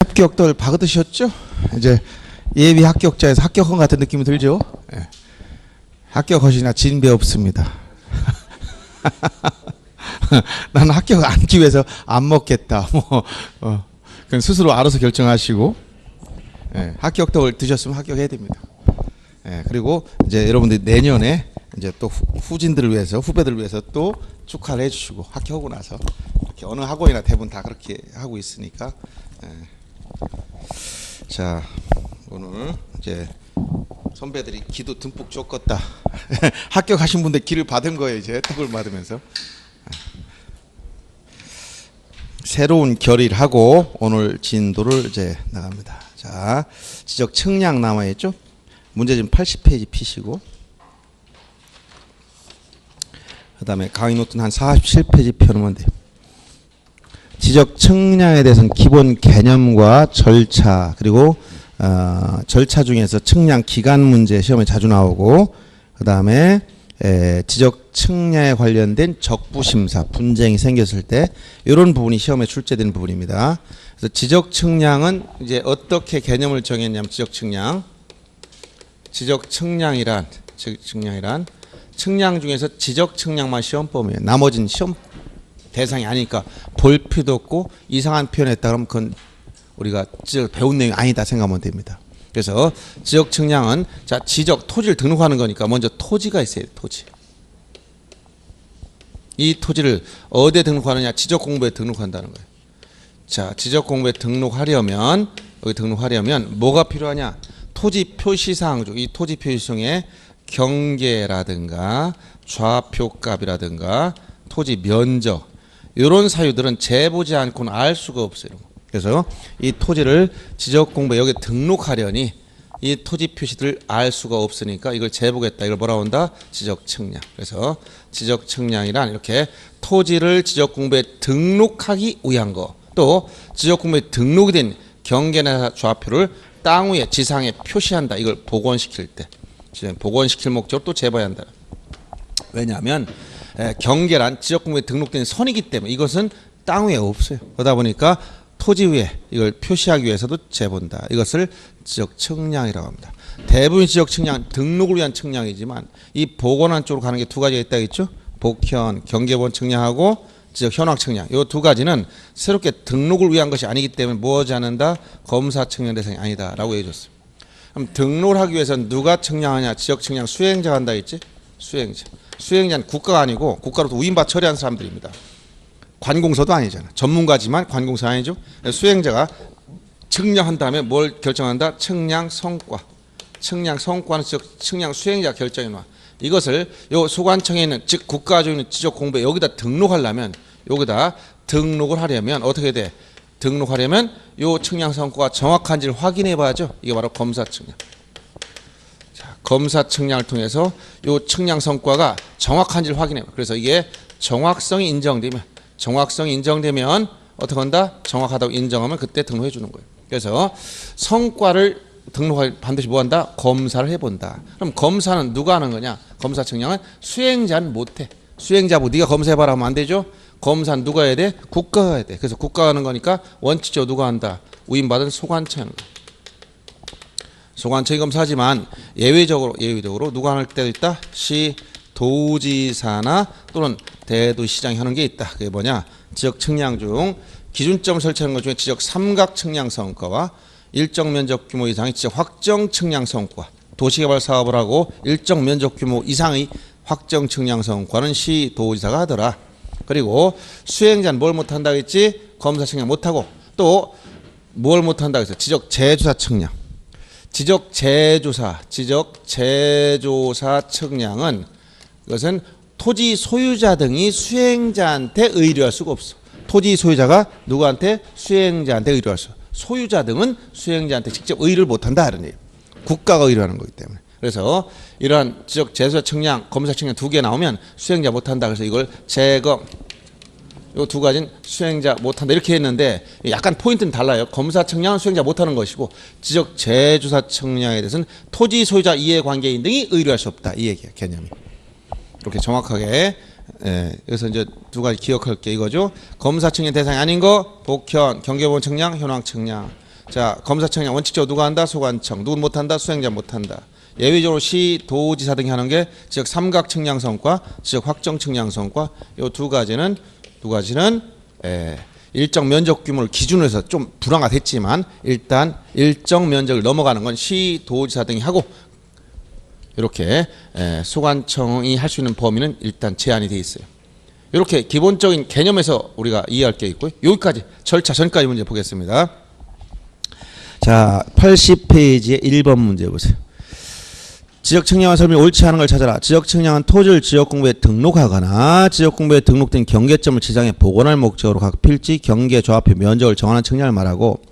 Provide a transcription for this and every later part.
합격들 받으셨죠? 이제 예비 합격자에서 합격한 같은 느낌이 들죠? 예. 합격하시나 진배 없습니다. 나는 합격 안기 위해서 안 먹겠다. 그건 스스로 알아서 결정하시고, 예. 합격떡을 드셨으면 합격해야 됩니다. 예. 그리고 이제 여러분들이 내년에 이제 또 후진들을 위해서, 후배들을 위해서 또 축하를 해주시고, 합격하고 나서 이렇게 어느 학원이나 대부분 다 그렇게 하고 있으니까. 예. 자, 오늘 이제 선배들이 기도 듬뿍 줬겠다. 합격하신 분들 기를 받은 거예요. 이제 혜택을 받으면서 새로운 결의를 하고 오늘 진도를 이제 나갑니다. 자, 지적 측량 남아있죠. 문제집 80페이지 피시고, 그 다음에 강의 노트는 한 47페이지 펴놓으면 돼요. 지적 측량에 대해서는 기본 개념과 절차, 그리고 절차 중에서 측량 기간 문제 시험에 자주 나오고, 그 다음에 지적 측량에 관련된 적부심사, 분쟁이 생겼을 때 이런 부분이 시험에 출제되는 부분입니다. 그래서 지적 측량은 이제 어떻게 개념을 정했냐면, 지적 측량이란 측량 중에서 지적 측량만 시험 범위예요. 나머지는 시험 대상이 아니니까 볼 필요도 없고, 이상한 표현했다 그러면 그건 우리가 배운 내용이 아니다 생각하면 됩니다. 그래서 지적 측량은, 자, 지적 토지를 등록하는 거니까 먼저 토지가 있어야 돼요. 토지. 이 토지를 어디에 등록하느냐? 지적 공부에 등록한다는 거예요. 자, 지적 공부에 등록하려면, 여기 등록하려면 뭐가 필요하냐? 토지 표시사항 중, 이 토지 표시사항에 경계라든가 좌표값이라든가 토지 면적, 이런 사유들은 재보지 않고는 알 수가 없어요. 그래서 이 토지를 지적 공부에 여기 등록하려니 이 토지 표시들 알 수가 없으니까 이걸 재보겠다. 이걸 뭐라고 한다? 지적 측량. 그래서 지적 측량이란 이렇게 토지를 지적 공부에 등록하기 위한 거, 또 지적 공부에 등록이 된 경계나 좌표를 땅 위에 지상에 표시한다. 이걸 복원시킬 때, 복원시킬 목적으로 또 재봐야 한다. 왜냐하면 경계란 지적 공부에 등록된 선이기 때문에 이것은 땅 위에 없어요. 그러다 보니까 토지 위에 이걸 표시하기 위해서도 재본다. 이것을 지적 측량이라고 합니다. 대부분 지적 측량 등록을 위한 측량이지만 이 복원한 쪽으로 가는 게 두 가지가 있다겠죠. 복현, 경계본 측량하고 지적 현황 측량. 이 두 가지는 새롭게 등록을 위한 것이 아니기 때문에 뭐하지 않는다? 검사 측량 대상이 아니다라고 얘기해줬어요. 그럼 등록을 하기 위해서는 누가 측량하냐? 지적 측량 수행자가 한다 했지? 수행자. 수행자는 국가가 아니고 국가로부터 위임받아 처리한 사람들입니다. 관공서도 아니잖아. 전문가지만 관공서 아니죠. 수행자가 측량한 다음에 뭘 결정한다? 측량 성과. 측량 성과는 즉 측량 수행자 결정해 놔. 이것을 요 소관청에 있는, 즉 국가가 주는 지적 공부에 여기다 등록하려면, 여기다 등록을 하려면 어떻게 돼? 등록하려면 요 측량 성과가 정확한지를 확인해 봐야죠. 이게 바로 검사 측량. 검사 측량을 통해서 이 측량 성과가 정확한지를 확인해요. 그래서 이게 정확성이 인정되면 어떻게 한다? 정확하다고 인정하면 그때 등록해 주는 거예요. 그래서 성과를 등록할 반드시 뭐 한다? 검사를 해본다. 그럼 검사는 누가 하는 거냐? 검사 측량은 수행자는 못해. 수행자부 네가 검사해봐라 하면 안 되죠. 검사는 누가 해야 돼? 국가가 해야 돼. 그래서 국가가 하는 거니까 원칙적으로 누가 한다? 위임받은 소관청이. 소관청이 검사하지만 예외적으로 누가 할 때도 있다? 시, 도지사나 또는 대도시장이 하는 게 있다. 그게 뭐냐? 지적 측량 중 기준점을 설치하는 것 중에 지적 삼각 측량 성과와 일정 면적 규모 이상의 지적 확정 측량 성과, 도시개발 사업을 하고 일정 면적 규모 이상의 확정 측량 성과는 시, 도지사가 하더라. 그리고 수행자는 뭘 못한다 했지? 검사 측량 못하고, 또 뭘 못한다 했어? 지적 재조사 측량. 지적 재조사 측량은, 이것은 토지 소유자 등이 수행자한테 의뢰할 수가 없어. 토지 소유자가 누구한테? 수행자한테 의뢰할 수. 소유자 등은 수행자한테 직접 의뢰를 못한다 이런 얘기예요. 국가가 의뢰하는 거기 때문에. 그래서 이러한 지적 재조사 측량, 검사 측량 두 개 나오면 수행자 못한다. 그래서 이걸 재검, 이 두 가지는 수행자 못한다 이렇게 했는데 약간 포인트는 달라요. 검사 측량은 수행자 못하는 것이고, 지적 재조사 측량에 대해서는 토지 소유자 이해관계인 등이 의뢰할 수 없다. 이 얘기야, 개념이. 이렇게 정확하게. 그래서 이제 두 가지 기억할 게 이거죠. 검사 측량 대상이 아닌 거, 복현, 경계본 측량, 현황 측량. 자, 검사 측량 원칙적으로 누가 한다? 소관청. 누구 못한다? 수행자 못한다. 예외적으로 시, 도지사 등이 하는 게 지역 삼각 측량 성과, 지역 확정 측량 성과. 요 두 가지는 일정 면적 규모를 기준으로 해서 좀 불안가 됐지만 일단 일정 면적을 넘어가는 건 시, 도지사 등이 하고 이렇게 소관청이 할 수 있는 범위는 일단 제한이 돼 있어요. 이렇게 기본적인 개념에서 우리가 이해할 게 있고요. 여기까지 절차 전까지 문제 보겠습니다. 자, 80페이지의 1번 문제 보세요. 지적 측량과 설명이 옳지 않은 걸 찾아라. 지적 측량은 토지를 지역공부에 등록하거나 지역공부에 등록된 경계점을 지상에 복원할 목적으로 각 필지, 경계, 조합표, 면적을 정하는 측량을 말하고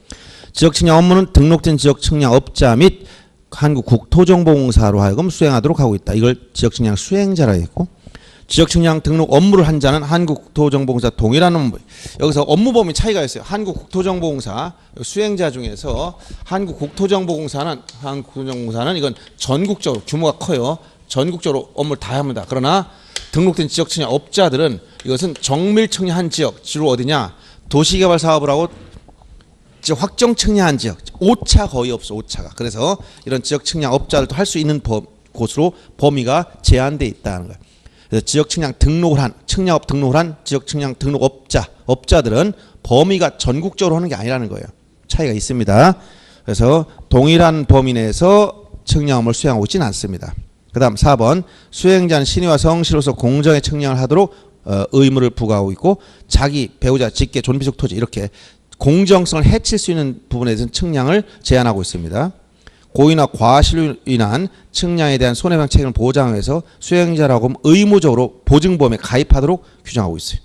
지적 측량 업무는 등록된 지적 측량 업자 및 한국국토정보공사로 하여금 수행하도록 하고 있다. 이걸 지적 측량 수행자라 했고 지적 측량 등록 업무를 한 자는 한국국토정보공사 동일한 업무. 여기서 업무 범위 차이가 있어요. 한국국토정보공사 수행자 중에서 한국국토정보공사는 이건 전국적으로 규모가 커요. 전국적으로 업무를 다 합니다. 그러나 등록된 지적 측량 업자들은 이것은 정밀 측량한 지역, 주로 어디냐? 도시개발 사업을 하고 지역 확정 측량한 지역, 오차 거의 없어. 오차가. 그래서 이런 지역 측량 업자들도 할 수 있는 곳으로 범위가 제한돼 있다는 거예요. 그래서 지역 측량 등록을 한 측량업 등록을 한 지역 측량 등록 업자들은 범위가 전국적으로 하는 게 아니라는 거예요. 차이가 있습니다. 그래서 동일한 범위 내에서 측량업을 수행하고 있지는 않습니다. 그다음 4번 수행자는 신의와 성실로서 공정의 측량을 하도록 의무를 부과하고 있고 자기 배우자 직계 존비속 토지 이렇게 공정성을 해칠 수 있는 부분에 대해서는 측량을 제한하고 있습니다. 고의나 과실로 인한 측량에 대한 손해배상 책임을 보장해서 수행자라고 하면 의무적으로 보증보험에 가입하도록 규정하고 있어요.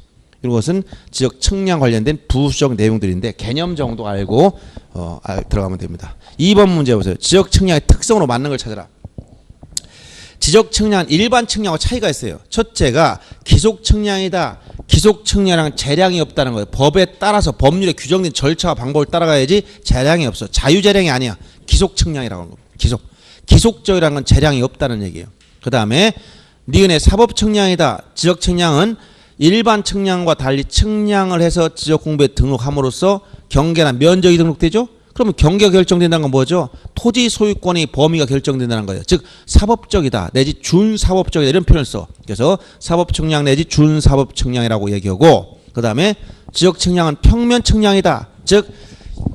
이것은 지역 측량 관련된 부수적 내용들인데 개념 정도 알고 들어가면 됩니다. 2번 문제 보세요. 지역 측량의 특성으로 맞는 걸 찾아라. 지적 측량은 일반 측량과 차이가 있어요. 첫째가 기속 측량이다. 기속 측량은 재량이 없다는 거예요. 법에 따라서 법률에 규정된 절차와 방법을 따라가야지 재량이 없어. 자유재량이 아니야. 기속 측량이라고 하는 겁니다. 기속적이라는 건 재량이 없다는 얘기예요. 그 다음에 니은의 사법 측량이다. 지적 측량은 일반 측량과 달리 측량을 해서 지적 공부에 등록함으로써 경계나 면적이 등록되죠. 그러면 경계가 결정된다는 건 뭐죠? 토지 소유권의 범위가 결정된다는 거예요. 즉 사법적이다 내지 준사법적이다 이런 표현을 써. 그래서 사법 측량 내지 준사법 측량이라고 얘기하고 그 다음에 지적 측량은 평면 측량이다. 즉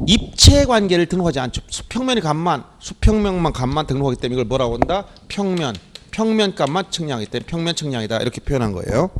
입체 관계를 등록하지 않죠. 수평면만 값만 등록하기 때문에 이걸 뭐라고 한다? 평면 값만 측량하기 때문에 평면 측량이다 이렇게 표현한 거예요.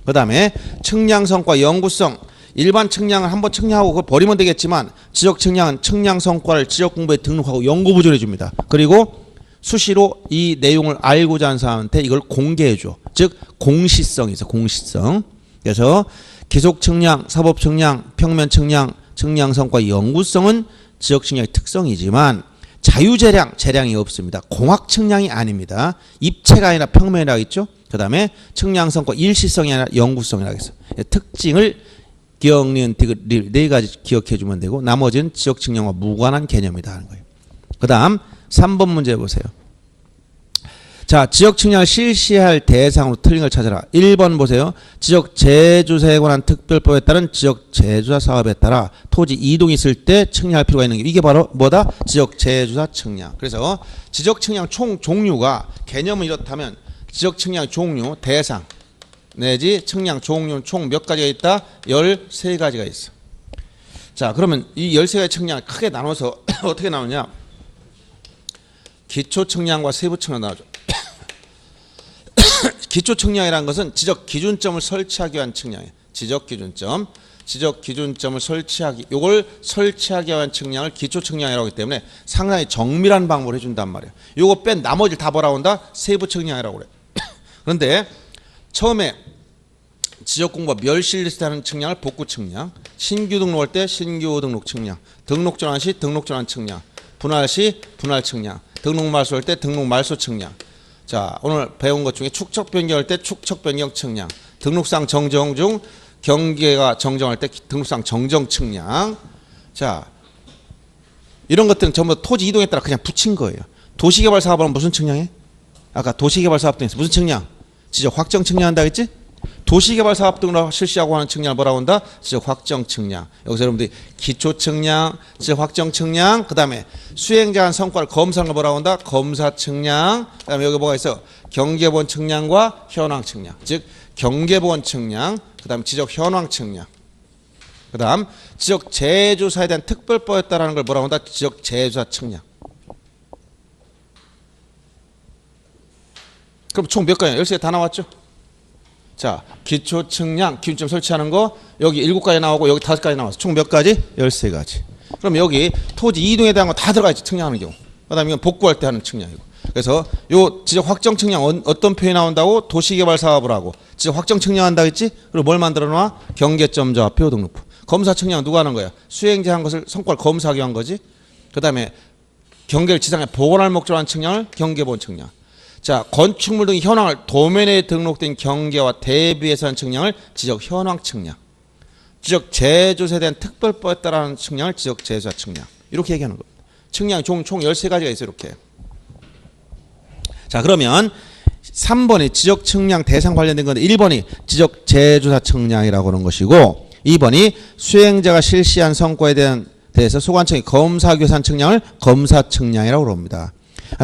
그 다음에 측량 성과 영구성. 일반 측량은 한번 측량하고 그걸 버리면 되겠지만 지적 측량은 측량 성과를 지적 공부에 등록하고 연구 보존해 줍니다. 그리고 수시로 이 내용을 알고자 하는 사람한테 이걸 공개해 줘. 즉 공시성이 있어. 공시성. 그래서 기속 측량, 사법 측량, 평면 측량, 측량 성과 연구성은 지적 측량의 특성이지만 재량이 없습니다. 공학 측량이 아닙니다. 입체가 아니라 평면이라고 했죠. 그 다음에 측량 성과 일시성이 아니라 연구성이라고 했어요. 특징을 기억, 니은, 디귿 네 가지 기억해 주면 되고 나머지는 지적 측량과 무관한 개념이다 하는 거예요. 그 다음 3번 문제 보세요. 자, 지적 측량을 실시할 대상으로 틀린 걸 찾아라. 1번 보세요. 지적 재조사에 관한 특별법에 따른 지적 재조사 사업에 따라 토지 이동이 있을 때 측량할 필요가 있는 게 이게 바로 뭐다? 지적 재조사 측량. 그래서 지적 측량 총 종류가 개념은 이렇다면 지적 측량 종류, 대상 내지 측량 종류는 총 몇 가지가 있다? 13가지가 있어. 자, 그러면 이 13가지 측량을 크게 나눠서 어떻게 나오냐? 기초 측량과 세부 측량 나오죠. 기초 측량이라는 것은 지적 기준점을 설치하기 위한 측량이에요. 지적 기준점을 설치하기, 요걸 설치하기 위한 측량을 기초 측량이라고 하기 때문에 상당히 정밀한 방법을 해준단 말이에요. 요거 뺀 나머지를 다 뭐라고 한다? 세부 측량이라고 그래. 그런데 처음에 지적 공부가 멸실리스트 하는 측량을 복구 측량, 신규 등록할 때 신규 등록 측량, 등록 전환 시 등록 전환 측량, 분할 시 분할 측량, 등록 말소할 때 등록 말소 측량. 자, 오늘 배운 것 중에 축척 변경할 때 축척 변경 측량, 등록상 정정 중 경계가 정정할 때 등록상 정정 측량. 자, 이런 것들은 전부 토지 이동에 따라 그냥 붙인 거예요. 도시개발 사업은 무슨 측량해? 아까 도시개발 사업 등에서 무슨 측량? 지적 확정 측량한다 했지? 도시개발 사업 등으로 실시하고 하는 측량을 뭐라고 한다? 지적 확정 측량. 여기서 여러분들이 기초 측량, 지적 확정 측량, 그 다음에 수행자가 한 성과를 검사하는 걸 뭐라고 한다? 검사 측량. 그 다음에 여기 뭐가 있어? 경계본 측량과 현황 측량. 즉 경계본 측량, 그 다음 지적 현황 측량. 그 다음 지적 재조사에 대한 특별법에 따르는 걸 뭐라고 한다? 지적 재조사 측량. 그럼 총 몇 가지? 13개 다 나왔죠? 자, 기초 측량, 기준점 설치하는 거 여기 7가지 나오고 여기 5가지 나왔어. 총 몇 가지? 13가지. 그럼 여기 토지 이동에 대한 거 다 들어가 있지, 측량하는 경우. 그 다음에 이건 복구할 때 하는 측량이고. 그래서 요 지적 확정 측량 어떤 표현이 나온다고? 도시개발 사업을 하고 지적 확정 측량한다 했지? 그리고 뭘 만들어 놔? 경계점 좌표 등록부. 검사 측량 누가 하는 거야? 수행자 한 것을 성과를 검사하기 위한 거지. 그 다음에 경계를 지상에 복원할 목적으로 한 측량을 경계본 측량. 자, 건축물 등의 현황을 도면에 등록된 경계와 대비해서 한 측량을 지적 현황 측량. 지적 재조사에 대한 특별법에 따른 측량을 지적 재조사 측량. 이렇게 얘기하는 겁니다. 측량이 총 13가지가 있어요. 이렇게. 자, 그러면 3번이 지적 측량 대상 관련된 건데 1번이 지적 재조사 측량이라고 하는 것이고 2번이 수행자가 실시한 성과에 대해서 소관청이 검사하기 위해서 한 측량을 검사 측량이라고 합니다.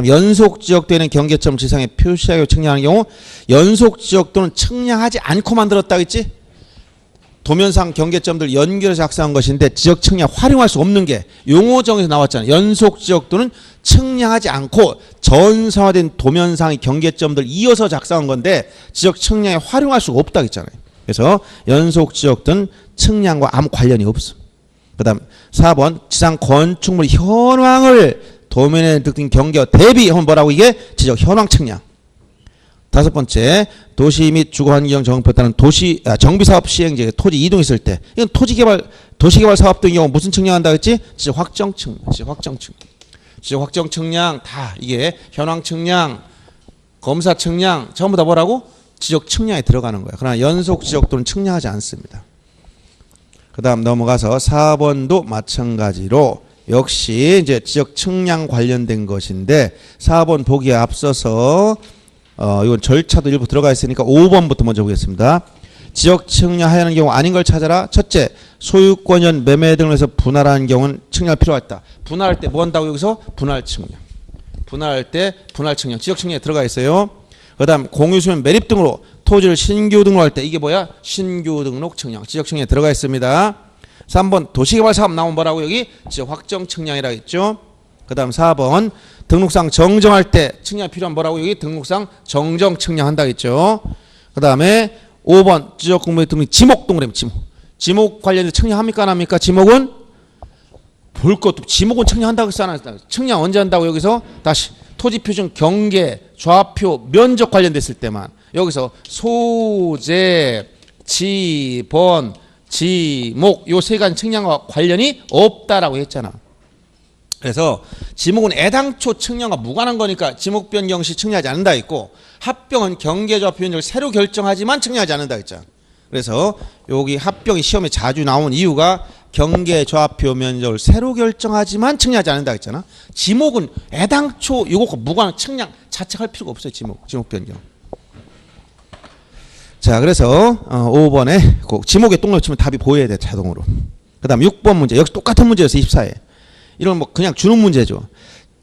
연속 지적되는 경계점 지상에 표시하고 측량하는 경우 연속 지적 또는 측량하지 않고 만들었다 했지? 도면상 경계점들 연결해서 작성한 것인데 지적 측량 활용할 수 없는 게 용어정에서 나왔잖아요. 연속 지적 또는 측량하지 않고 전사화된 도면상의 경계점들 이어서 작성한 건데 지적 측량에 활용할 수가 없다 했잖아요. 그래서 연속 지적 또는 측량과 아무 관련이 없어. 그 다음 4번 지상 건축물 현황을 도면에 득된 경계와 대비 하면 뭐라고? 이게 지적 현황 측량. 5번째 도시 및 주거환경 정비에 따른 정비사업 시행지에 토지 이동했을 때 이건 도시개발 사업 등의 경우 무슨 측량한다 했지? 지적 확정 측량. 지적 확정 측량. 지적 확정 측량 다 이게 현황 측량, 검사 측량 전부 다 뭐라고? 지적 측량에 들어가는 거야. 그러나 연속 지적 또는 측량하지 않습니다. 그 다음 넘어가서 4번도 마찬가지로 역시 이제 지적 측량 관련된 것인데 4번 보기에 앞서서 이건 절차도 일부 들어가 있으니까 5번부터 먼저 보겠습니다. 지적 측량하는 경우 아닌 걸 찾아라. 첫째, 소유권연 매매 등을 해서 분할하는 경우는 측량이 필요하다. 분할할 때 뭐 한다고 여기서? 분할 측량. 분할할 때 분할 측량, 지적 측량에 들어가 있어요. 그 다음 공유수면 매립 등으로 토지를 신규 등록할 때 이게 뭐야? 신규 등록 측량, 지적 측량에 들어가 있습니다. 3번 도시개발 사업 나오면 뭐라고? 여기 지적 확정 측량이라고 했죠. 그 다음 4번 등록상 정정할 때 측량이 필요한 뭐라고? 여기 등록상 정정 측량한다 했죠. 그 다음에 5번 지적공부의 등록 지목 동그라미 지목 관련해서 측량합니까 안 합니까? 지목은 볼 것도 지목은 측량한다고 했어 안 했어? 측량 언제 한다고? 여기서 다시 토지 표준 경계 좌표 면적 관련됐을 때만. 여기서 소재 지번 지목 요 세 가지 측량과 관련이 없다라고 했잖아. 그래서 지목은 애당초 측량과 무관한 거니까 지목 변경 시 측량하지 않는다 했고 합병은 경계좌표 면적을 새로 결정하지만 측량하지 않는다 했잖아. 그래서 여기 합병이 시험에 자주 나온 이유가 경계좌표 면적을 새로 결정하지만 측량하지 않는다 했잖아. 지목은 애당초 이것과 무관한 측량 자체할 필요가 없어요. 지목 변경. 자, 그래서 5번에 꼭 지목에 똥 놓치면 답이 보여야 돼, 자동으로. 그 다음 6번 문제. 역시 똑같은 문제였어, 24회. 이런 뭐 그냥 주는 문제죠.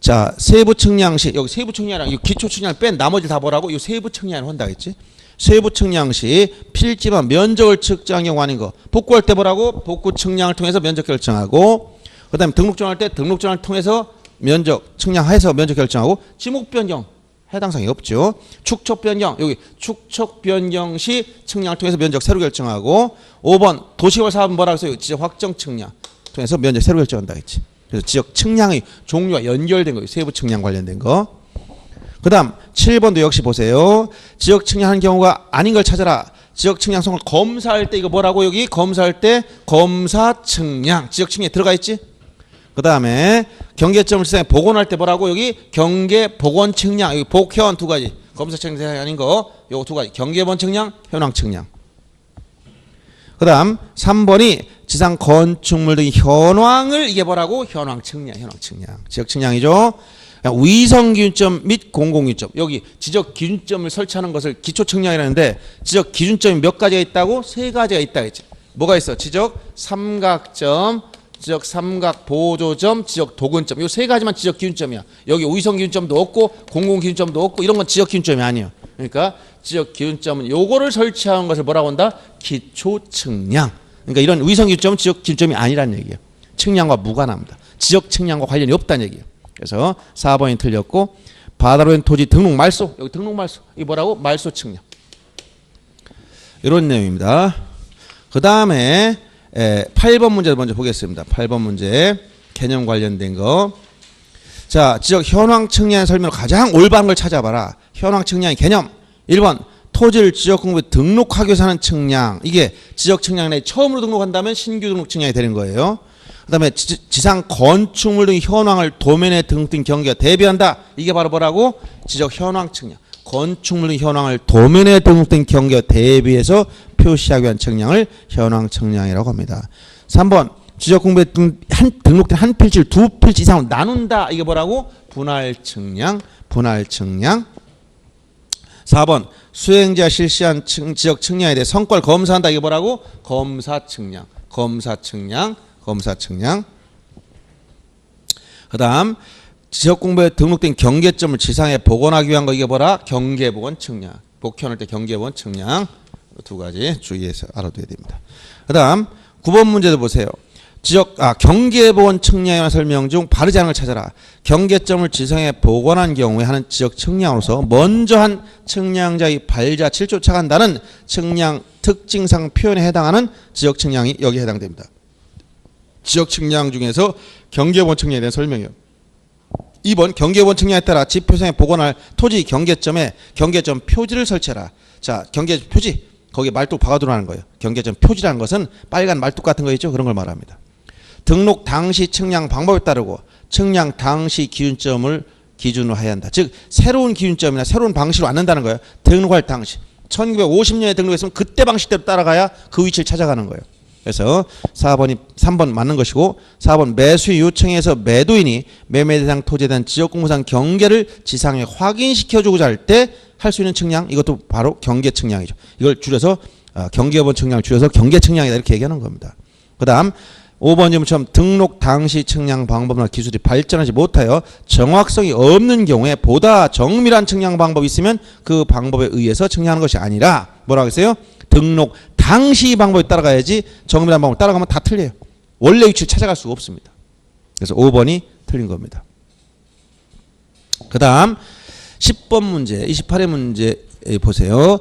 자, 세부 측량 시, 여기 세부 측량이랑 이 기초 측량을 뺀 나머지 다 뭐라고? 이 세부 측량을 한다겠지? 세부 측량 시 필지만 면적을 측정한 경우 아닌 거. 복구할 때 뭐라고? 복구 측량을 통해서 면적 결정하고, 그 다음에 등록정할 때 등록정을 통해서 면적 측량해서 면적 결정하고, 지목 변경. 해당 사항이 없죠. 축척 변경, 여기 축척 변경 시 측량을 통해서 면적 새로 결정하고 5번 도시개발 사업은 뭐라고 써요? 지적 확정 측량 통해서 면적 새로 결정한다 했지. 그래서 지적 측량의 종류와 연결된 거예요. 세부 측량 관련된 거. 그 다음 7번도 역시 보세요. 지적 측량하는 경우가 아닌 걸 찾아라. 지적 측량성을 검사할 때 이거 뭐라고? 여기 검사할 때 검사 측량 지적 측량에 들어가 있지. 그 다음에 경계점을 지상에 복원할 때 뭐라고? 여기 경계 복원 측량, 여기 복현 두 가지. 검사 측량이 아닌 거, 요거 두 가지. 경계본 측량, 현황 측량. 그 다음 3번이 지상 건축물 등의 현황을 이게 뭐라고? 현황 측량, 현황 측량. 지역 측량이죠. 위성기준점 및 공공기준점. 여기 지적기준점을 설치하는 것을 기초측량이라는데 지적 기준점이 몇 가지가 있다고? 세 가지가 있다 했지. 뭐가 있어? 지적 삼각점, 지적 삼각 보조점, 지적 도근점. 이 세 가지만 지적 기준점이야. 여기 위성 기준점도 없고 공공 기준점도 없고 이런 건 지적 기준점이 아니에요. 그러니까 지적 기준점은 요거를 설치하는 것을 뭐라고 한다? 기초 측량. 그러니까 이런 위성 기준점은 지적 기준점이 아니라는 얘기예요. 측량과 무관합니다. 지적 측량과 관련이 없다는 얘기예요. 그래서 4번이 틀렸고 바다로 된 토지 등록 말소. 여기 등록 말소. 이게 뭐라고? 말소 측량. 이런 내용입니다. 그 다음에 8번 문제 먼저 보겠습니다. 8번 문제 개념 관련된 거. 자, 지적 현황 측량의 설명으로 가장 올바른 걸 찾아봐라. 현황 측량의 개념. 1번 토지를 지적공부에 등록하기 위해서 하는 측량. 이게 지적 측량 내에 처음으로 등록한다면 신규 등록 측량이 되는 거예요. 그 다음에 지상 건축물 등 현황을 도면에 등록된 경계가 대비한다. 이게 바로 뭐라고? 지적 현황 측량. 건축물 등 현황을 도면에 등록된 경계와 대비해서 표시하기 위한 측량을 현황 측량이라고 합니다. 3번 지적공부에 등록된 한 필지를 두 필지 이상으로 나눈다. 이게 뭐라고? 분할 측량. 분할 측량. 4번 수행자 실시한 지적 측량에 대해 성과를 검사한다. 이게 뭐라고? 검사 측량. 검사 측량. 검사 측량. 그 다음 지적공부에 등록된 경계점을 지상에 복원하기 위한 거. 이게 뭐라? 경계복원 측량. 복현할 때 경계복원 측량. 두 가지 주의해서 알아둬야 됩니다. 그 다음 9번 문제도 보세요. 경계복원 측량에 관한 설명 중 바르지 않은 걸 찾아라. 경계점을 지상에 복원한 경우에 하는 지적 측량으로서 먼저 한 측량자의 발자취를 쫓아간다는 측량 특징상 표현에 해당하는 지적 측량이 여기에 해당됩니다. 지적 측량 중에서 경계복원 측량에 대한 설명이요. 2번 경계복원 측량에 따라 지표상에 복원할 토지 경계점에 경계점 표지를 설치해라. 자, 경계점 표지. 거기에 말뚝 박아두라는 거예요. 경계점 표지라는 것은 빨간 말뚝 같은 거 있죠? 그런 걸 말합니다. 등록 당시 측량 방법에 따르고 측량 당시 기준점을 기준으로 해야 한다. 즉 새로운 기준점이나 새로운 방식으로 안 한다는 거예요. 등록할 당시 1950년에 등록했으면 그때 방식대로 따라가야 그 위치를 찾아가는 거예요. 그래서 3번 맞는 것이고 4번 매수의 요청에서 매도인이 매매 대상 토지에 대한 지적공부상 경계를 지상에 확인시켜주고자 할 때 할 수 있는 측량, 이것도 바로 경계 측량이죠. 이걸 줄여서 경계번 측량을 줄여서 경계 측량이다 이렇게 얘기하는 겁니다. 그 다음 5번 질문처럼 등록 당시 측량 방법이나 기술이 발전하지 못하여 정확성이 없는 경우에 보다 정밀한 측량 방법이 있으면 그 방법에 의해서 측량하는 것이 아니라 뭐라고 했어요? 등록 당시 방법에 따라가야지 정밀한 방법 따라가면 다 틀려요. 원래 위치를 찾아갈 수가 없습니다. 그래서 5번이 틀린 겁니다. 그 다음 10번 문제 28회 문제 보세요.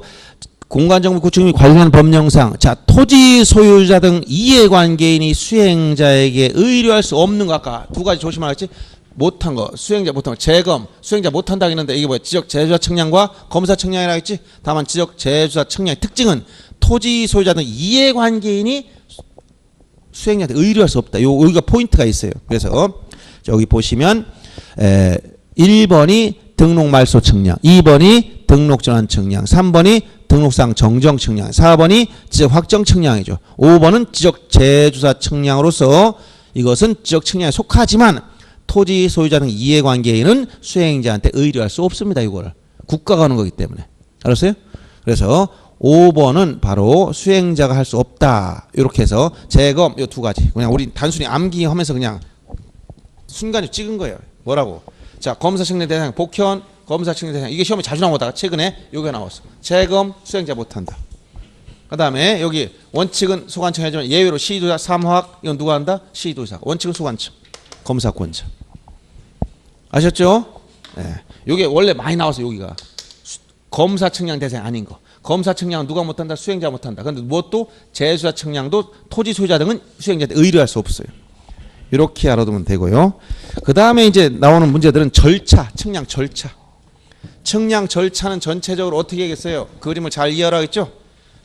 공간정보 구축 및 관련 법령상 자 토지 소유자 등 이해관계인이 수행자에게 의뢰할 수 없는 거 아까 두 가지 조심하겠지? 못한 거 수행자 못한 거 재검 수행자 못한다고 했는데 이게 뭐야? 지적 제주자 측량과 검사 측량이라고 했지? 다만 지적 제주자 측량의 특징은 토지 소유자 등 이해관계인이 수행자한테 의뢰할 수 없다. 여기가 포인트가 있어요. 그래서 여기 보시면 1번이 등록 말소 측량, 2번이 등록 전환 측량, 3번이 등록상 정정 측량, 4번이 지적 확정 측량이죠. 5번은 지적 재주사 측량으로서 이것은 지적 측량에 속하지만 토지 소유자 등 이해관계인은 수행자한테 의뢰할 수 없습니다. 이거를 국가가 하는 거기 때문에 알았어요? 그래서 5번은 바로 수행자가 할 수 없다. 이렇게 해서 재검 이 두 가지 그냥 우리 단순히 암기하면서 그냥 순간에 찍은 거예요. 뭐라고? 자, 검사 측량 대상 복현, 검사 측량 대상 이게 시험에 자주 나오다가 최근에 여기가 나왔어. 재검 수행자 못한다. 그 다음에 여기 원칙은 소관청 해주면 예외로 시도자 삼화학 이건 누가 한다? 시도자. 원칙은 소관청, 검사권자. 아셨죠? 네. 이게 원래 많이 나와서 여기가 검사 측량 대상 아닌 거. 검사 측량은 누가 못한다? 수행자 못한다. 그런데 무엇도 재수자 측량도 토지 소유자 등은 수행자한테 의뢰할 수 없어요. 이렇게 알아두면 되고요. 그 다음에 이제 나오는 문제들은 절차, 측량 절차. 측량 절차는 전체적으로 어떻게 하겠어요? 그림을 잘 이해하라겠죠?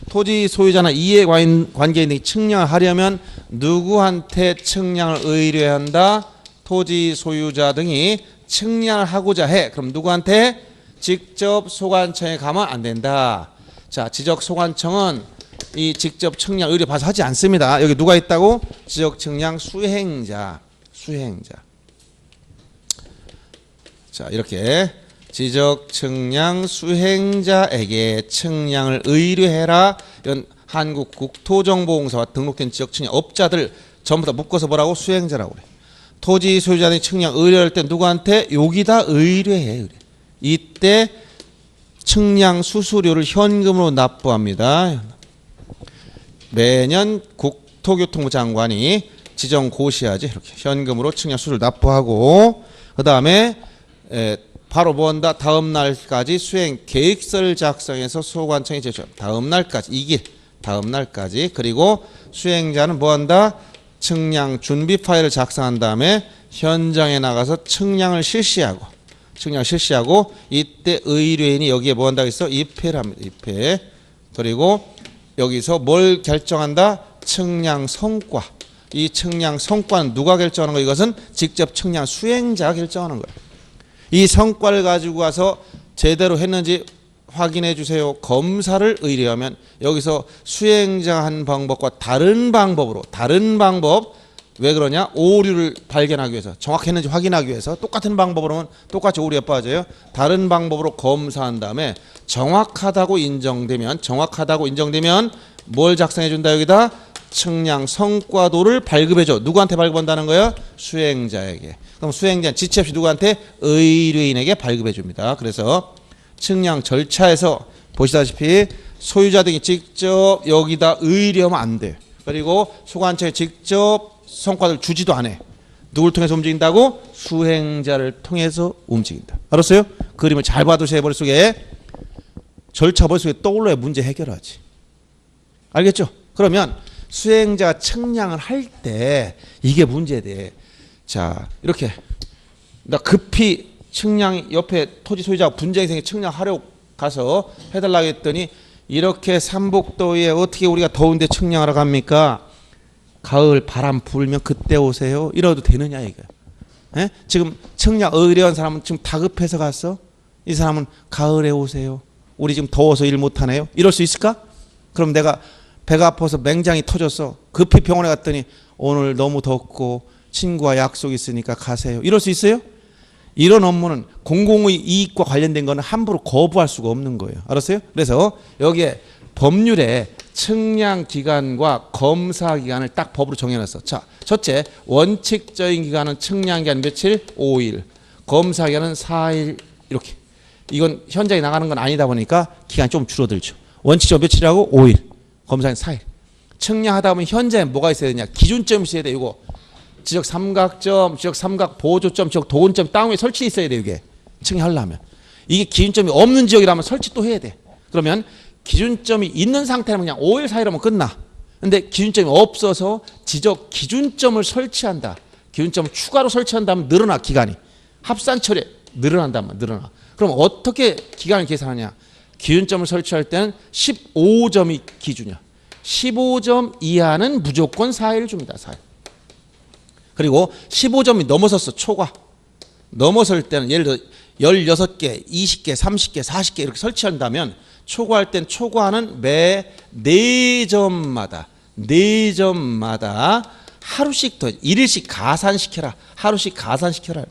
토지 소유자나 이해관계인이 측량을 하려면 누구한테 측량을 의뢰한다? 토지 소유자 등이 측량을 하고자 해. 그럼 누구한테? 직접 소관청에 가면 안 된다. 자, 지적 소관청은 이 직접 측량 의뢰 봐서 하지 않습니다. 여기 누가 있다고? 지적 측량 수행자. 수행자. 자, 이렇게 지적 측량 수행자에게 측량을 의뢰해라. 이건 한국국토정보공사와 등록된 지적 측량 업자들 전부 다 묶어서 뭐라고? 수행자라고 그래. 토지 소유자들이 측량 의뢰할 때 누구한테? 여기다 의뢰해. 이때 측량 수수료를 현금으로 납부합니다. 매년 국토교통부 장관이 지정 고시하지. 이렇게 현금으로 측량 수수료를 납부하고, 그 다음에 바로 뭐 한다? 다음 날까지 수행 계획서를 작성해서 소관청에 제출합니다. 다음 날까지, 이길 다음 날까지. 그리고 수행자는 뭐 한다? 측량 준비 파일을 작성한 다음에 현장에 나가서 측량을 실시하고 이때 의뢰인이 여기에 뭐 한다고 했어? 입회를 합니다. 입회. 그리고 여기서 뭘 결정한다? 측량 성과. 이 측량 성과는 누가 결정하는 거예요? 이것은 직접 측량 수행자가 결정하는 거예요. 이 성과를 가지고 가서 제대로 했는지 확인해 주세요. 검사를 의뢰하면 여기서 수행자가 한 방법과 다른 방법, 왜 그러냐? 오류를 발견하기 위해서, 정확했는지 확인하기 위해서 똑같은 방법으로는 똑같이 오류에 빠져요. 다른 방법으로 검사한 다음에 정확하다고 인정되면 뭘 작성해 준다? 여기다 측량 성과도를 발급해 줘. 누구한테 발급한다는 거예요? 수행자에게. 그럼 수행자는 지체 없이 누구한테? 의뢰인에게 발급해 줍니다. 그래서 측량 절차에서 보시다시피 소유자 등이 직접 여기다 의뢰하면 안 돼. 그리고 소관청에 직접 성과를 주지도 않아. 누굴 통해서 움직인다고? 수행자를 통해서 움직인다. 알았어요? 그림을 잘 봐두세요. 머릿속에. 절차 머릿속에 떠올라야 문제 해결하지. 알겠죠? 그러면 수행자가 측량을 할 때 이게 문제돼. 자, 이렇게 나 급히 측량 옆에 토지 소유자가 분쟁이 생겨 측량하려고 가서 해달라고 했더니 이렇게 삼복도에 어떻게 우리가 더운데 측량하러 갑니까? 가을 바람 불면 그때 오세요. 이러도 되느냐 이거. 에? 지금 측량 의뢰한 사람은 지금 다급해서 갔어. 이 사람은 가을에 오세요. 우리 지금 더워서 일 못하네요. 이럴 수 있을까? 그럼 내가 배가 아파서 맹장이 터졌어. 급히 병원에 갔더니 오늘 너무 덥고 친구와 약속 있으니까 가세요. 이럴 수 있어요? 이런 업무는 공공의 이익과 관련된 거는 함부로 거부할 수가 없는 거예요. 알았어요? 그래서 여기에 법률에 측량 기간과 검사 기간을 딱 법으로 정해놨어. 자, 첫째, 원칙적인 기간은 측량 기간 며칠? 5일. 검사 기간은 4일. 이렇게. 이건 현장에 나가는 건 아니다 보니까 기간이 좀 줄어들죠. 원칙적으로 며칠이라고? 5일. 검사는 4일. 측량하다 보면 현장에 뭐가 있어야 되냐? 기준점이 있어야 돼. 이거 지적 삼각점, 지적 삼각 보조점, 지적 도근점 땅 위에 설치 있어야 돼. 이게 측량하려면 이게 기준점이 없는 지역이라면 설치 또 해야 돼. 그러면 기준점이 있는 상태라면 그냥 5일 사이라면 끝나. 근데 기준점이 없어서 지적 기준점을 설치한다. 기준점을 추가로 설치한다면 늘어나. 기간이 합산 처리 늘어난다면 늘어나. 그럼 어떻게 기간을 계산하냐? 기준점을 설치할 때는 15점이 기준이야. 15점 이하는 무조건 4일 줍니다. 4일. 그리고 15점이 넘어섰어. 초과. 넘어설 때는 예를 들어 16개, 20개, 30개, 40개 이렇게 설치한다면 초과할 땐 초과하는 매 4점마다 하루씩 더 1일씩 가산시켜라. 하루씩 가산시켜라.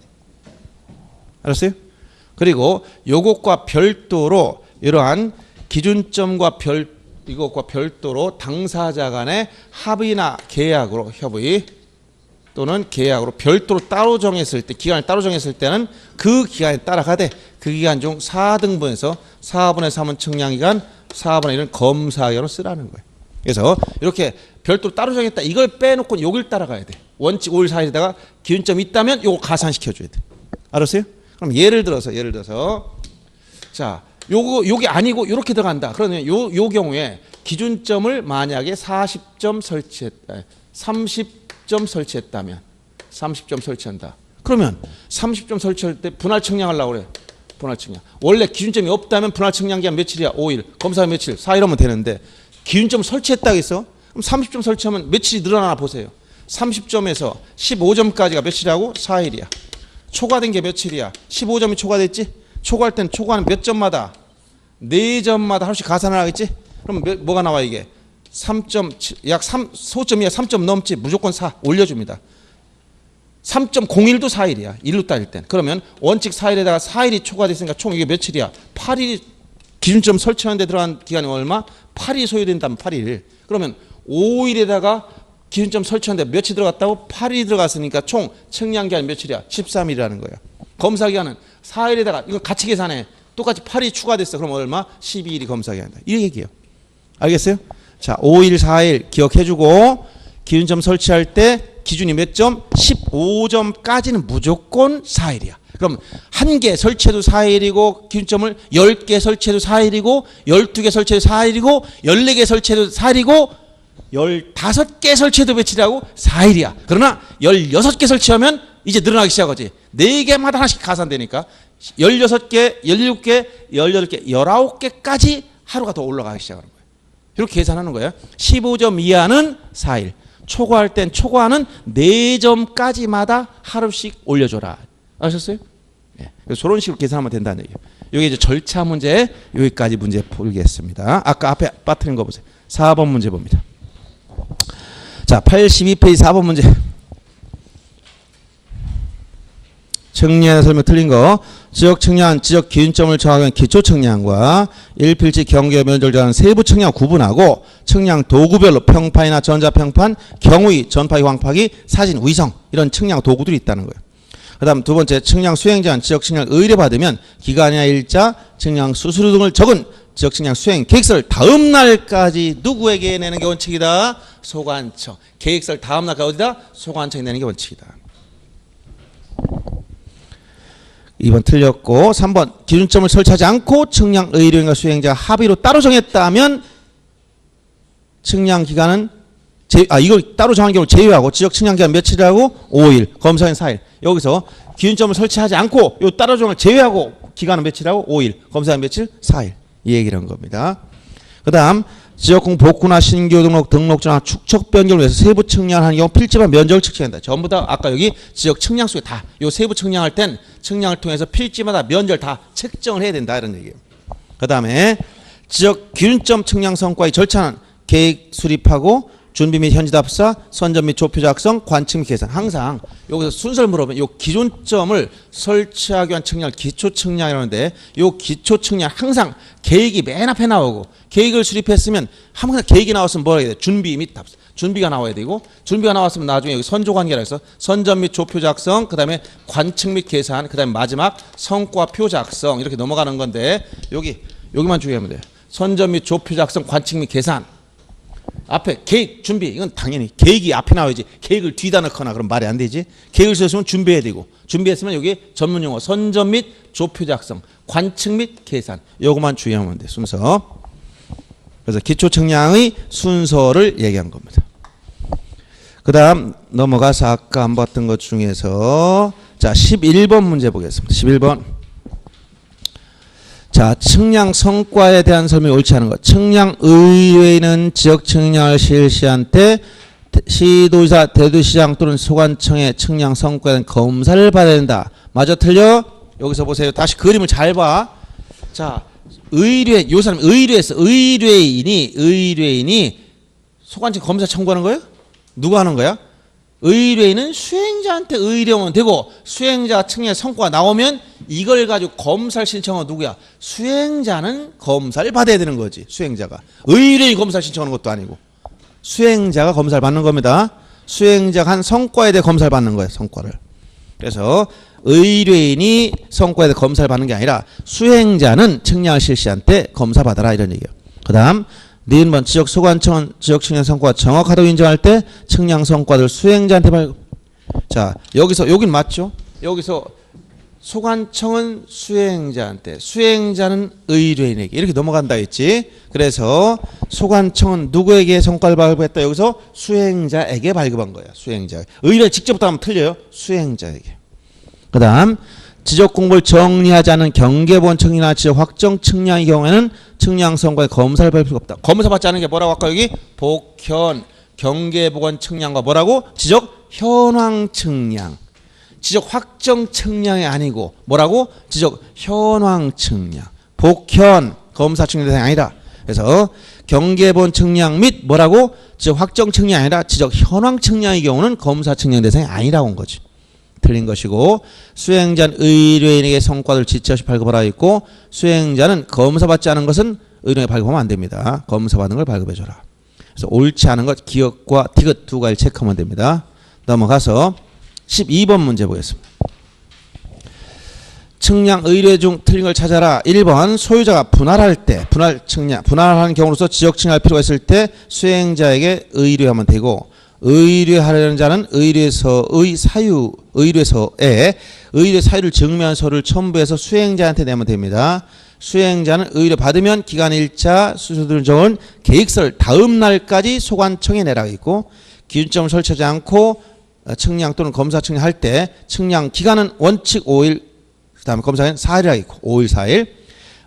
알았어요? 그리고 요것과 별도로 이러한 기준점과 이것과 별도로 당사자 간의 합의나 계약으로 협의 또는 계약으로 별도로 따로 정했을 때 기간을 따로 정했을 때는 그 기간에 따라가되 그 기간 중 4등분해서 4분의 3은 측량기간 4분의 1은 검사기간으로 쓰라는 거예요. 그래서 이렇게 별도로 따로 정했다. 이걸 빼놓고 여길 따라가야 돼. 원칙 5일 4일에다가 기준점이 있다면 요거 가산시켜줘야 돼. 알았어요? 그럼 예를 들어서 자 요게 아니고 이렇게 들어간다. 그러면 요 경우에 기준점을 만약에 40점 설치했다. 30점 설치했다면 30점 설치한다. 그러면 30점 설치할 때 분할 측량하려고 그래. 분할 측량. 원래 기준점이 없다면 분할 측량 기간 며칠이야? 5일. 검사 며칠? 4일 하면 되는데 기준점 설치했다고 했어. 그럼 30점 설치하면 며칠이 늘어나나 보세요. 30점에서 15점까지가 며칠이라고? 4일이야. 초과된 게 며칠이야? 15점이 초과됐지? 초과할 땐 초과는 몇 점마다? 4점마다 하루씩 가산을 하겠지? 그럼 뭐가 나와 이게? 3점, 약 4점이야. 3점 넘지 무조건 4 올려줍니다. 3.01도 4일이야. 일로 따질 땐. 그러면 원칙 4일에다가 4일이 초과됐으니까 총 이게 며칠이야? 8일 기준점 설치하는 데 들어간 기간이 얼마? 8일 소요된다면 8일. 그러면 5일에다가 기준점 설치하는 데 며칠 들어갔다고? 8일이 들어갔으니까 총 측량 기간 며칠이야? 13일이라는 거야. 검사 기간은 4일에다가 이거 같이 계산해. 똑같이 8일이 추가됐어. 그럼 얼마? 12일이 검사 기간이다. 이 얘기예요. 알겠어요? 자, 5일, 4일 기억해주고 기준점 설치할 때 기준이 몇 점? 15점까지는 무조건 4일이야. 그럼 1개 설치해도 4일이고 기준점을 10개 설치해도 4일이고 12개 설치해도 4일이고 14개 설치해도 4일이고 15개 설치해도 며칠이라고? 4일이야. 그러나 16개 설치하면 이제 늘어나기 시작하지. 4개마다 하나씩 가산되니까 16개, 17개, 18개, 19개까지 하루가 더 올라가기 시작하는 거예요. 이렇게 계산하는 거예요. 15점 이하는 4일. 초과할 땐 초과하는 4점까지마다 하루씩 올려줘라. 아셨어요? 네. 저런 식으로 계산하면 된다는 얘기예요. 여기 이제 절차 문제, 여기까지 문제 풀겠습니다. 아까 앞에 빠뜨린 거 보세요. 4번 문제 봅니다. 자, 82페이지 4번 문제. 측량 설명 틀린 거. 지역 측량, 지역 기준점을 정하는 기초 측량과 일필지 경계 면적을 정하는 세부 측량 구분하고 측량 도구별로 평판이나 전자평판, 경위, 전파기, 광파기, 사진, 위성 이런 측량 도구들이 있다는 거예요. 그 다음 두 번째 측량 수행자는 지역 측량 의뢰받으면 기간이나 일자, 측량 수수료 등을 적은 지역 측량 수행 계획서를 다음 날까지 누구에게 내는 게 원칙이다? 소관청. 계획서를 다음 날까지 어디다? 소관청에 내는 게 원칙이다. 2번 틀렸고 3번 기준점을 설치하지 않고 측량 의료인과 수행자가 합의로 따로 정했다면 측량 기간은 이걸 따로 정한 경우 제외하고 지역 측량 기간 며칠이라고? 5일, 검사는 4일. 여기서 기준점을 설치하지 않고 요 따로 정을 제외하고 기간은 며칠이라고? 5일, 검사는 며칠? 4일. 이 얘기를 한 겁니다. 그 다음 지역공 복구나 신규 등록, 등록증이나 축척 변경을 위해서 세부 측량하는 경우 필지만 면적을 측정한다. 전부 다 아까 여기 지역 측량 속에 다 요 세부 측량할 땐 측량을 통해서 필지마다 면적을 다 측정을 해야 된다 이런 얘기예요. 그 다음에 지역 기준점 측량 성과의 절차는 계획 수립하고 준비 및 현지 답사, 선점 및 조표 작성, 관측 및 계산. 항상 여기서 순서를 물어보면 요 기준점을 설치하기 위한 측량을 기초 측량이라는데 요 기초 측량 항상 계획이 맨 앞에 나오고 계획을 수립했으면 항상 계획이 나왔으면 뭐라 해야 돼? 준비 및 답사. 준비가 나와야 되고 준비가 나왔으면 나중에 여기 선조관계라 해서 선점 및 조표 작성, 그다음에 관측 및 계산, 그다음에 마지막 성과표 작성 이렇게 넘어가는 건데 여기만 주의하면 돼요. 선점 및 조표 작성, 관측 및 계산. 앞에 계획, 준비 이건 당연히 계획이 앞에 나와야지 계획을 뒤에다 넣거나 그럼 말이 안 되지. 계획을 쓰였으면 준비해야 되고 준비했으면 여기 전문용어 선점 및 조표 작성, 관측 및 계산 요것만 주의하면 돼 순서. 그래서 기초 측량의 순서를 얘기한 겁니다. 그 다음 넘어가서 아까 안 봤던 것 중에서 자 11번 문제 보겠습니다. 11번 자 측량 성과에 대한 설명이 옳지 않은 것. 측량 의뢰인은 지역 측량을 실시한 때 시도지사, 대도시장 또는 소관청의 측량 성과에 대한 검사를 받아야 된다. 맞아 틀려? 여기서 보세요. 다시 그림을 잘 봐. 자 요 사람 의뢰했어. 의뢰인이 소관청 검사 청구하는 거예요? 누가 하는 거야? 의뢰인은 수행자한테 의뢰하면 되고 수행자 측량의 성과가 나오면 이걸 가지고 검사를 신청하는 누구야? 수행자는 검사를 받아야 되는 거지. 수행자가. 의뢰인이 검사를 신청하는 것도 아니고 수행자가 검사를 받는 겁니다. 수행자가 한 성과에 대해 검사를 받는 거예요. 성과를. 그래서 의뢰인이 성과에 대해 검사를 받는 게 아니라 수행자는 측량을 실시한 때 검사 받아라 이런 얘기예요. 그 다음 니은번 지역 소관청은 지역 측량 성과가 정확하다고 인정할 때 측량 성과를 수행자한테 발급. 자 여기서 여긴 맞죠? 여기서 소관청은 수행자한테, 수행자는 의뢰인에게 이렇게 넘어간다 했지. 그래서 소관청은 누구에게 성과를 발급했다? 여기서 수행자에게 발급한 거야. 수행자. 의뢰인 직접부터 하면 틀려요. 수행자에게. 그 다음 지적 공부를 정리하지 않은 경계본청이나 지역 확정 측량의 경우에는 측량 성과에 검사를 받을 필요가 없다. 검사 받지 않은 게 뭐라고 아까 여기 복현, 경계보건 측량과 뭐라고? 지적 현황 측량. 지적 확정 측량이 아니고 뭐라고? 지적 현황 측량. 복현 검사 측량 대상이 아니다. 그래서 경계본 측량 및 뭐라고? 지적 확정 측량이 아니라 지적 현황 측량의 경우는 검사 측량 대상이 아니라고 한 거지. 틀린 것이고 수행자는 의뢰인에게 성과를 지체 없이 발급하라 있고 수행자는 검사받지 않은 것은 의뢰인에게 발급하면 안 됩니다. 검사받은 걸 발급해줘라. 그래서 옳지 않은 것 기억과 디귿 두 가지를 체크하면 됩니다. 넘어가서 12번 문제 보겠습니다. 측량 의뢰 중 틀린 걸 찾아라. 1번 소유자가 분할할 때 분할하는 경우로서 지적 측량할 필요가 있을 때 수행자에게 의뢰하면 되고 의뢰하려는 자는 의뢰서에 의뢰 사유를 증명한 서류를 첨부해서 수행자한테 내면 됩니다. 수행자는 의뢰 받으면 기간 일자 수수료를 적은 계획서를 다음 날까지 소관청에 내라고 있고 기준점을 설치하지 않고 측량 또는 검사 측량할 때 측량 기간은 원칙 5일 그 다음에 검사는 4일이라고 있고 5일 4일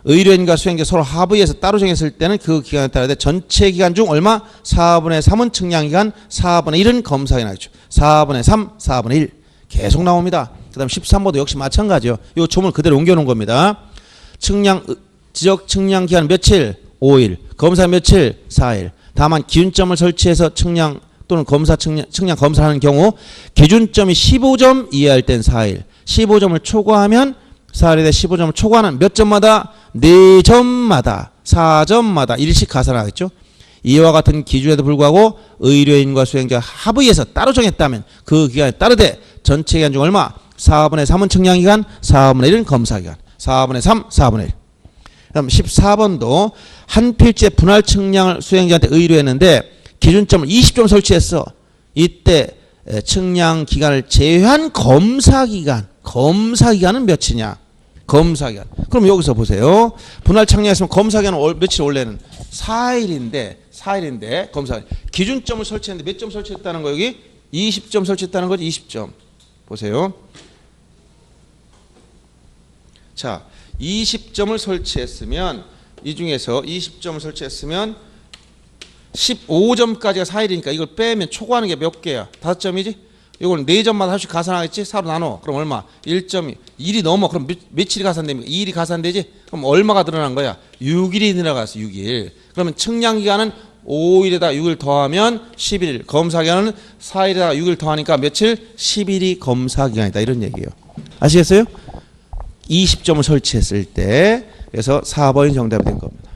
의뢰인과 수행자 서로 합의해서 따로 정했을 때는 그 기간에 따라 전체 기간 중 얼마? 4분의 3은 측량기간 4분의 1은 검사기간이죠. 4분의 3, 4분의 1 계속 나옵니다. 그 다음 13번도 역시 마찬가지요. 이 조문을 그대로 옮겨놓은 겁니다. 지적 측량기간 며칠? 5일 검사 며칠? 4일 다만 기준점을 설치해서 측량 또는 측량 검사하는 경우 기준점이 15점 이하일 땐 4일 15점을 초과하면 4일에 15점을 초과하는 몇 점마다? 4점마다 4점마다 1씩 가산하겠죠. 이와 같은 기준에도 불구하고 의뢰인과 수행자가 합의해서 따로 정했다면 그 기간에 따르되 전체 기간 중 얼마? 4분의 3은 측량기간 4분의 1은 검사기간 4분의 3, 4분의 1 그다음 14번도 한 필지의 분할 측량을 수행자한테 의뢰했는데 기준점을 20점 설치했어. 이때 측량 기간을 제외한 검사기간은 몇이냐? 검사기간. 그럼 여기서 보세요. 분할 측량했으면 검사기간은 며칠 원래는 4일인데 검사 기준점을 설치했는데 몇 점 설치했다는 거 여기? 20점 설치했다는 거지. 20점. 보세요. 자, 20점을 설치했으면 이 중에서 20점을 설치했으면 15점까지가 4일이니까 이걸 빼면 초과하는 게 몇 개야? 5점이지? 이걸 4점마다 하나씩 가산하겠지? 4로 나눠. 그럼 얼마? 1점이 1이 넘어. 그럼 며칠이 가산됩니까? 2일이 가산되지? 그럼 얼마가 늘어난 거야? 6일이 늘어갔어. 6일. 그러면 측량기간은 5일에다 6일 더하면 11일. 검사기간은 4일에다 6일 더하니까 며칠? 10일이 검사기간이다. 이런 얘기예요. 아시겠어요? 20점을 설치했을 때 그래서 4번이 정답이 된 겁니다.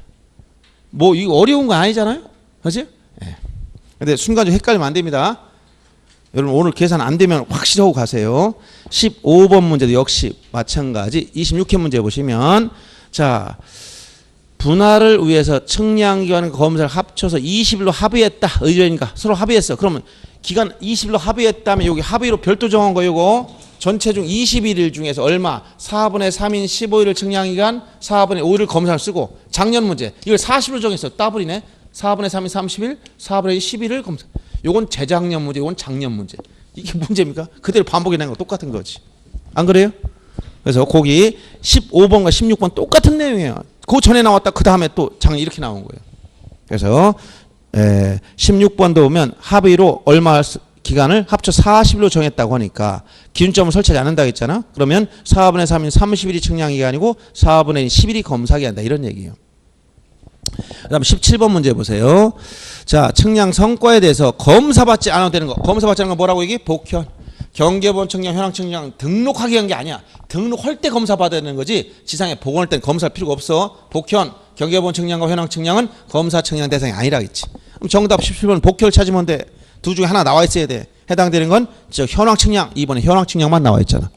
뭐 이거 어려운 거 아니잖아요? 그렇지? 예. 근데 순간적으로 헷갈리면 안 됩니다. 여러분 오늘 계산 안 되면 확실히 하고 가세요. 15번 문제도 역시 마찬가지 26회 문제 보시면 자 분할을 위해서 측량기간과 검사를 합쳐서 20일로 합의했다. 의뢰인과 서로 합의했어. 그러면 기간 20일로 합의했다면 여기 합의로 별도 정한 거 이거 전체 중 21일 중에서 얼마? 4분의 3인 15일을 측량기간 4분의 5일을 검사를 쓰고 작년 문제 이걸 40으로 정했어. 더블이네. 4분의 3인 30일 4분의 11을 검사. 요건 재작년 문제, 요건 작년 문제. 이게 문제입니까? 그대로 반복이 난 거 똑같은 거지. 안 그래요? 그래서 거기 15번과 16번 똑같은 내용이에요. 그 전에 나왔다 그 다음에 또 작년 이렇게 나온 거예요. 그래서 16번도 보면 합의로 얼마 기간을 합쳐 40일로 정했다고 하니까 기준점을 설치하지 않는다 했잖아. 그러면 4분의 3인 30일이 측량기간이고 4분의 10일이 검사기간이다. 이런 얘기예요. 그 다음 17번 문제 보세요. 자, 측량 성과에 대해서 검사받지 않아도 되는 거. 검사받지 않는 거 뭐라고 얘기? 복현. 경계본 측량, 현황 측량 등록하게 한 게 아니야. 등록할 때 검사받아야 되는 거지. 지상에 보건할 땐 검사할 필요가 없어. 복현, 경계본 측량과 현황 측량은 검사 측량 대상이 아니라겠지. 그럼 정답 17번 복현을 찾으면 돼. 두 중에 하나 나와 있어야 돼. 해당되는 건 저 현황 측량. 이번에 현황 측량만 나와 있잖아.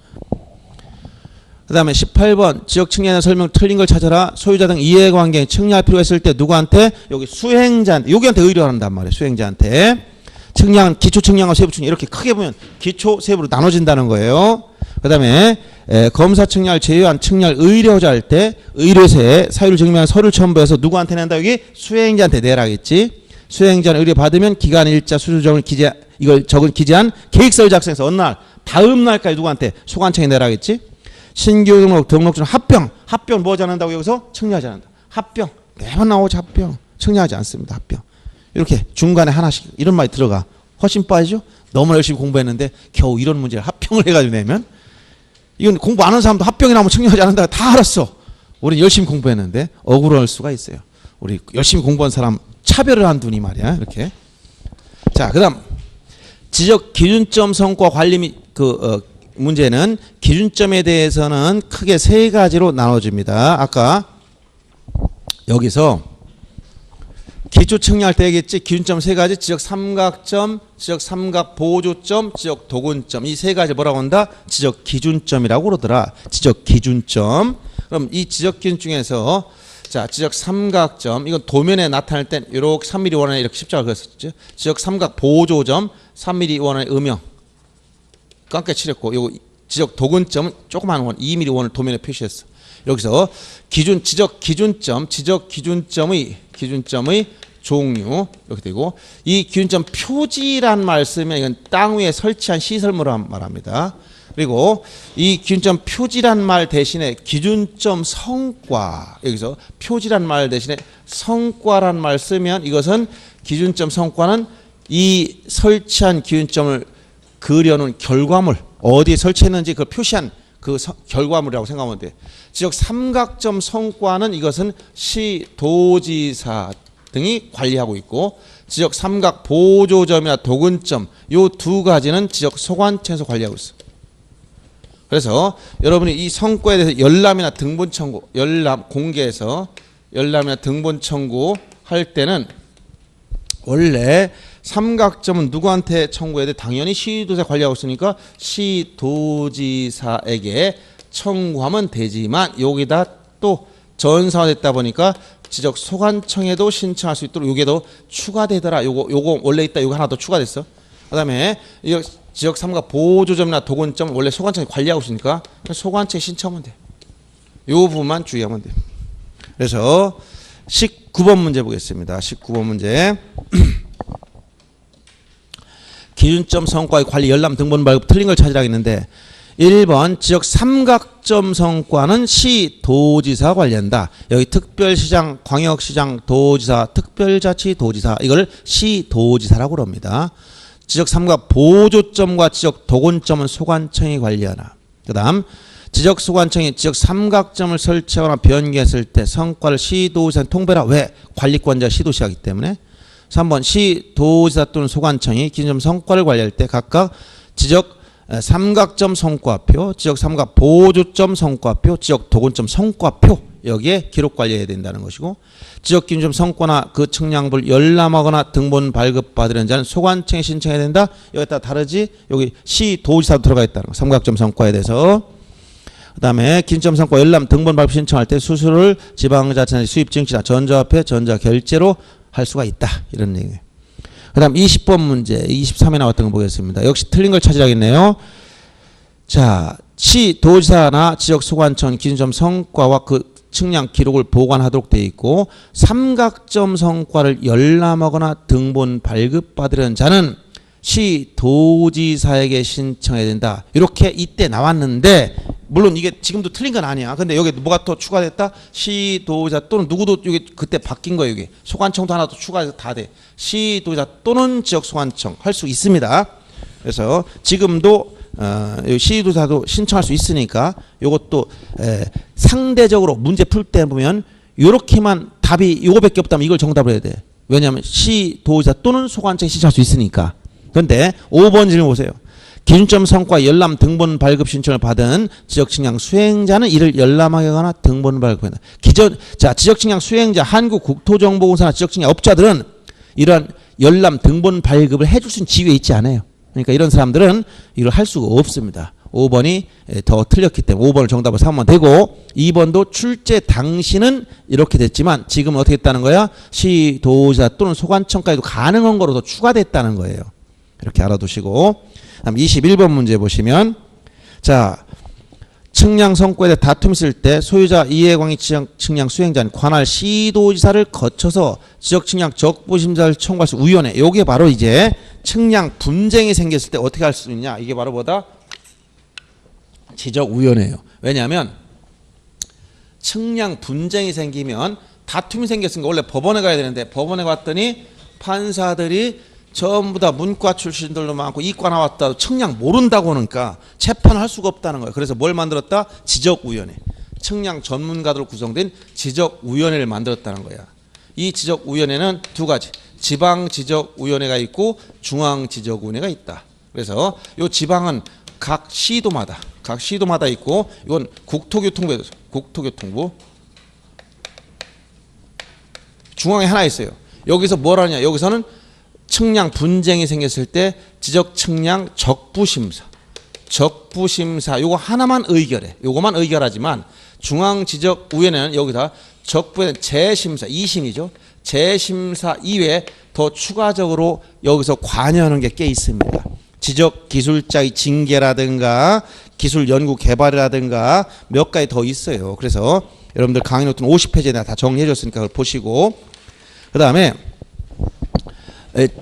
그 다음에 18번 지역 측량의 설명 틀린 걸 찾아라. 소유자 등 이해관계에 측량할 필요가 있을 때 누구한테? 여기 수행자한테. 여기한테 의뢰한단 말이에요. 수행자한테. 측량은 기초 측량과 세부 측량 이렇게 크게 보면 기초 세부로 나눠진다는 거예요. 그 다음에 검사 측량을 제외한 측량을 의뢰하자 할 때 의뢰서에 사유를 증명한 서류를 첨부해서 누구한테 낸다? 여기 수행자한테 내라겠지. 수행자는 의뢰 받으면 기간 일자 수수정을 이걸 적은 기재한 계획서를 작성해서 어느 날 다음 날까지 누구한테? 소관청에 내라겠지. 신규 등록증 합병 뭐하지 않는다고 여기서? 측량하지 않는다. 합병 매번 나오지. 합병 측량하지 않습니다. 합병 이렇게 중간에 하나씩 이런 말이 들어가. 훨씬 빠지죠. 너무 열심히 공부했는데 겨우 이런 문제를 합병을 해가지고 내면 이건 공부 안 하는 사람도 합병이 나오면 측량하지 않는다 다 알았어. 우리 열심히 공부했는데 억울할 수가 있어요. 우리 열심히 공부한 사람 차별을 한 두니 말이야. 이렇게. 자, 그다음 지적 기준점 성과 관리 및 문제는 기준점에 대해서는 크게 세 가지로 나눠집니다. 아까 여기서 기초 측량할 때 얘기했지. 기준점 세 가지. 지적 삼각점, 지적 삼각 보조점, 지적 도근점. 이 세 가지 뭐라고 한다? 지적 기준점이라고 그러더라. 지적 기준점. 그럼 이 지적 기준 중에서 자, 지적 삼각점. 이건 도면에 나타날 땐 이렇게 3mm 원안에 이렇게 십자가 그렸었죠. 지적 삼각 보조점 3mm 원안의 음영. 깜게 칠했고 요거 지적 도근점은 조그마한 원 2mm 원을 도면에 표시했어. 여기서 기준 지적 기준점, 지적 기준점의 종류 이렇게 되고 이 기준점 표지란 말 쓰면 이건 땅 위에 설치한 시설물을 말합니다. 그리고 이 기준점 표지란 말 대신에 기준점 성과 여기서 표지란 말 대신에 성과란 말 쓰면 이것은 기준점 성과는 이 설치한 기준점을 그려놓은 결과물 어디에 설치했는지 그걸 표시한 그 결과물이라고 생각하면 돼. 지적 삼각점 성과는 이것은 시도지사 등이 관리하고 있고 지적 삼각 보조점이나 도근점 요 두 가지는 지적 소관청에서 관리하고 있어. 그래서 여러분이 이 성과에 대해서 열람이나 등본 청구, 공개해서 열람이나 등본 청구 할 때는 원래 삼각점은 누구한테 청구해야 돼? 당연히 시도지사 관리하고 있으니까 시도지사에게 청구하면 되지만 여기다 또 전사화됐다 보니까 지적 소관청에도 신청할 수 있도록 요게도 추가되더라. 요거 원래 있다. 요거 하나 더 추가됐어. 그다음에 이 지적 삼각 보조점이나 도근점 원래 소관청이 관리하고 있으니까 소관청에 신청하면 돼. 요 부분만 주의하면 돼. 그래서 19번 문제 보겠습니다. 19번 문제. 기준점 성과의 관리 열람 등본 발급 틀린 걸 찾으라고 했는데 1번 지적 삼각점 성과는 시도지사 관리한다. 여기 특별시장, 광역시장, 도지사, 특별자치도지사 이걸 시도지사라고 그럽니다. 지적 삼각 보조점과 지적 도근점은 소관청이 관리하나. 그 다음 지적 소관청이 지적 삼각점을 설치하거나 변경했을 때 성과를 시도지사에 통보해라. 왜? 관리권자 시도시하기 때문에. 3번 시도지사 또는 소관청이 기준점 성과를 관리할 때 각각 지적 삼각점 성과표, 지적 삼각 보조점 성과표, 지적 도근점 성과표 여기에 기록 관리해야 된다는 것이고 지적 기준점 성과나 그 측량부를 열람하거나 등본 발급받으려는 자는 소관청에 신청해야 된다. 여기다 다르지? 여기 시도지사도 들어가 있다는 거. 삼각점 성과에 대해서. 그 다음에 기준점 성과 열람 등본 발급 신청할 때 수수료를 지방자치단체 수입증치나 전자화폐, 전자결제로 할 수가 있다. 이런 얘기예요. 그 다음 20번 문제 23에 나왔던 거 보겠습니다. 역시 틀린 걸 찾으라겠네요. 자, 시도지사나 지역소관청 기준점 성과와 그 측량 기록을 보관하도록 되어 있고 삼각점 성과를 열람하거나 등본 발급받으려는 자는 시도지사에게 신청해야 된다. 이렇게 이때 나왔는데 물론 이게 지금도 틀린 건 아니야. 근데 여기 뭐가 또 추가됐다? 시도지사 또는 누구도 여기 그때 바뀐 거예요. 여기 소관청도 하나 더 추가해서 다 돼. 시도지사 또는 지역소관청 할 수 있습니다. 그래서 지금도 시도지사도 신청할 수 있으니까 이것도 상대적으로 문제 풀 때 보면 이렇게만 답이 이거밖에 없다면 이걸 정답을 해야 돼. 왜냐하면 시도지사 또는 소관청이 신청할 수 있으니까. 그런데 5번 질문 보세요. 기준점 성과 열람 등본 발급 신청을 받은 지적 측량 수행자는 이를 열람하거나 등본 발급한다. 지적 측량 수행자 한국국토정보공사나 지적 측량 업자들은 이러한 열람 등본 발급을 해줄 수 있는 지위에 있지 않아요. 그러니까 이런 사람들은 이걸 할 수가 없습니다. 5번이 더 틀렸기 때문에 5번을 정답을 삼으면 되고 2번도 출제 당시는 이렇게 됐지만 지금은 어떻게 됐다는 거야? 시도지사 또는 소관청까지도 가능한 거로 더 추가됐다는 거예요. 이렇게 알아두시고 다음 21번 문제 보시면 자 측량 성과에 대해 다툼이 있을 때 소유자 이해광이 측량 수행자는 관할 시도지사를 거쳐서 지적 측량 적부심사를 청구할 수 위원회 요게 바로 이제 측량 분쟁이 생겼을 때 어떻게 할 수 있냐 이게 바로 뭐다? 지적위원회예요. 왜냐하면 측량 분쟁이 생기면 다툼이 생겼으니까 원래 법원에 가야 되는데 법원에 갔더니 판사들이 전부 다 문과 출신들도 많고 이과 나왔다 측량 모른다고 하니까 재판할 수가 없다는 거예요. 그래서 뭘 만들었다? 지적위원회. 측량 전문가들로 구성된 지적위원회를 만들었다는 거야. 이 지적위원회는 두 가지. 지방지적위원회가 있고 중앙지적위원회가 있다. 그래서 이 지방은 각 시도마다 있고, 이건 국토교통부 중앙에 하나 있어요. 여기서 뭘 하냐? 여기서는 측량 분쟁이 생겼을 때 지적 측량 적부심사 요거 하나만 의결해. 요거만 의결하지만 중앙지적위원회는 여기다 적부에 재심사 2심이죠. 재심사 이외에 더 추가적으로 여기서 관여하는 게 꽤 있습니다. 지적 기술자의 징계라든가 기술 연구 개발이라든가 몇 가지 더 있어요. 그래서 여러분들 강의 노트 50페이지에 다 정리해 줬으니까 그걸 보시고, 그 다음에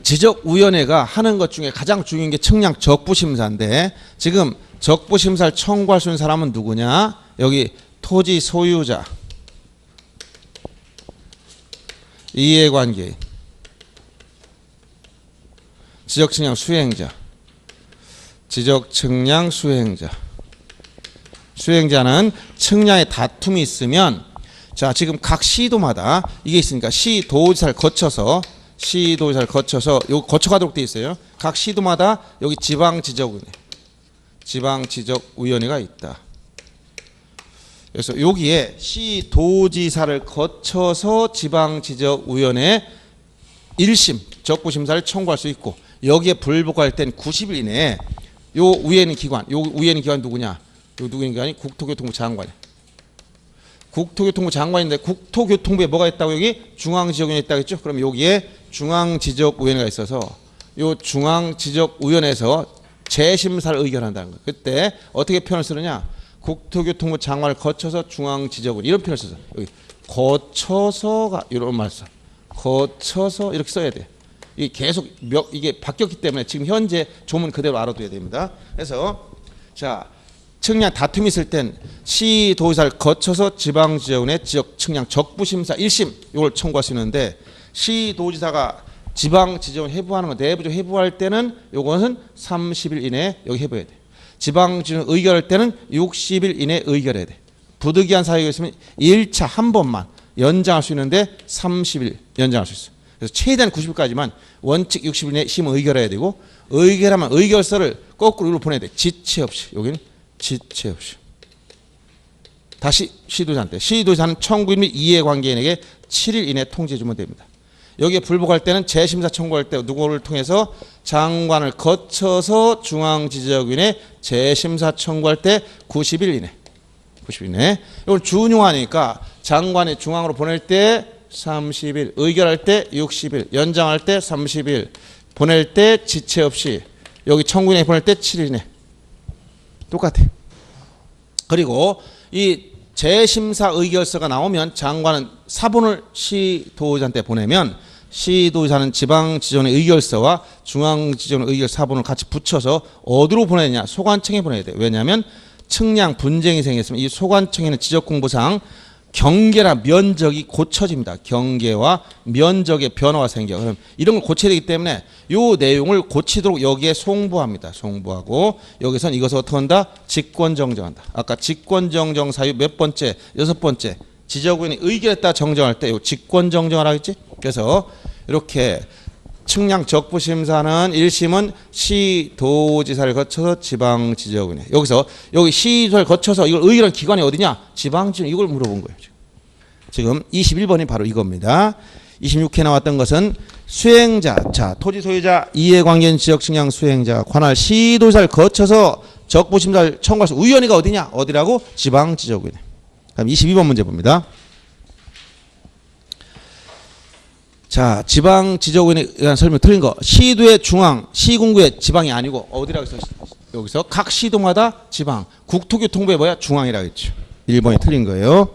지적위원회가 하는 것 중에 가장 중요한 게 측량 적부심사인데, 지금 적부심사를 청구할 수 있는 사람은 누구냐? 여기 토지 소유자, 이해관계, 지적측량 수행자, 수행자는 측량의 다툼이 있으면, 자, 지금 각 시도마다 이게 있으니까 시도지사를 거쳐서 요 거쳐가도록 돼 있어요. 각 시도마다 여기 지방지적위원회가 있다. 그래서 여기에 시도지사를 거쳐서 지방지적위원회 1심 적부심사를 청구할 수 있고, 여기에 불복할 땐 90일 이내에 요 위에 있는 기관 누구냐? 요 누구인 기관이 국토교통부 장관이야. 국토교통부 장관인데 국토교통부에 뭐가 있다고? 여기 중앙지적위원회 있다고 했죠? 그럼 여기에 중앙지적위원회가 있어서 요 중앙지적위원회에서 재심사를 의결한다는 거예요. 그때 어떻게 표현을 쓰느냐? 국토교통부 장관을 거쳐서 중앙지적위원회 이런 표현을 써서, 여기 거쳐서가 이런 말 써. 거쳐서 이렇게 써야 돼. 이게 계속 이게 바뀌었기 때문에 지금 현재 조문 그대로 알아둬야 됩니다. 그래서 자, 측량 다툼이 있을 땐 시도지사를 거쳐서 지방지적위원회 지적 측량 적부심사 1심 이걸 청구할 수 있는데, 시도지사가 지방지적위원회 해부하는 거 내부적으로 해부할 때는 요것은 30일 이내에 여기 해부해야 돼. 지방지적위원회 의결할 때는 60일 이내에 의결해야 돼. 부득이한 사유가 있으면 1차 한 번만 연장할 수 있는데 30일 연장할 수 있어. 그래서 최대한 90일까지만 원칙 60일 내에 심 의결해야 되고, 의결하면 의결서를 거꾸로 이리로 보내야 돼. 지체 없이. 여기는 지체 없이. 다시 시도지사한테. 시도지사는 청구인 및 이해관계인에게 7일 이내에 통지해 주면 됩니다. 여기에 불복할 때는 재심사 청구할 때 누구를 통해서 장관을 거쳐서 중앙지적위원회 재심사 청구할 때 90일 이내. 90일 이내. 이걸 준용하니까 장관이 중앙으로 보낼 때 30일, 의결할 때 60일, 연장할 때 30일, 보낼 때 지체 없이, 여기 청구인에 보낼 때 7일 이내. 똑같아. 그리고 이 재심사 의결서가 나오면 장관은 사본을 시도지사한테 보내면, 시도지사는 지방지적위원회 의결서와 중앙지적위원회 의결 사본을 같이 붙여서 어디로 보내냐? 소관청에 보내야 돼. 왜냐하면 측량 분쟁이 생겼으면 이 소관청에는 지적공부상 경계나 면적이 고쳐집니다. 경계와 면적의 변화가 생겨. 그럼 이런 걸 고쳐야 되기 때문에 이 내용을 고치도록 여기에 송부합니다. 송부하고 여기선 이것을 어떻게 한다? 직권정정한다. 아까 직권정정 사유 몇 번째? 6번째. 지적위원회 의결했다 정정할 때 이 직권정정하라 했지? 그래서 이렇게 측량 적부심사는 1심은 시도지사를 거쳐서 지방지적위원회. 여기서 여기 시도를 거쳐서 이걸 의결한 기관이 어디냐? 지방지적위원회. 이걸 물어본 거예요. 지금 21번이 바로 이겁니다. 26회 나왔던 것은 수행자, 자, 토지 소유자, 이해관계인 지적 측량 수행자, 관할 시도지사를 거쳐서 적부심사를 청구할 수 있는 위원회가 어디냐? 어디라고? 지방지적위원회. 그럼 22번 문제 봅니다. 자, 지방지적위원회에 대한 설명 틀린 거. 시도의 중앙, 시군구의 지방이 아니고 어디라고 해서 여기서 각 시도마다 지방, 국토교통부의 뭐야? 중앙이라고 했죠. 1번이 틀린 거예요.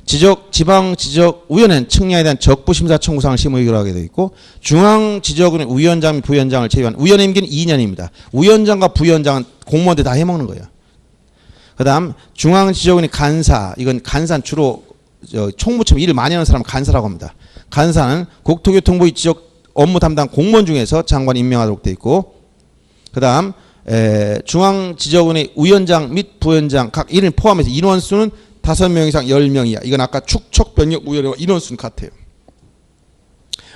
지방지적위원회는 측량에 대한 적부심사 청구사항을 심의 의결하게 되어 있고, 중앙지적위원회 위원장 및 부위원장을 제외한 위원회 임기는 2년입니다. 위원장과 부위원장은 공무원들 다 해먹는 거예요. 그 다음 중앙지적위원회 간사, 이건 간사는 주로 총무처럼 일을 많이 하는 사람을 간사라고 합니다. 간사는 국토교통부의 지적 업무 담당 공무원 중에서 장관이 임명하도록 되어 있고, 그 다음 중앙지적위원회 위원장 및 부위원장 각 1인 포함해서 인원수는 5명 이상 10명이야. 이건 아까 축척변경위원회와 인원수는 같아요.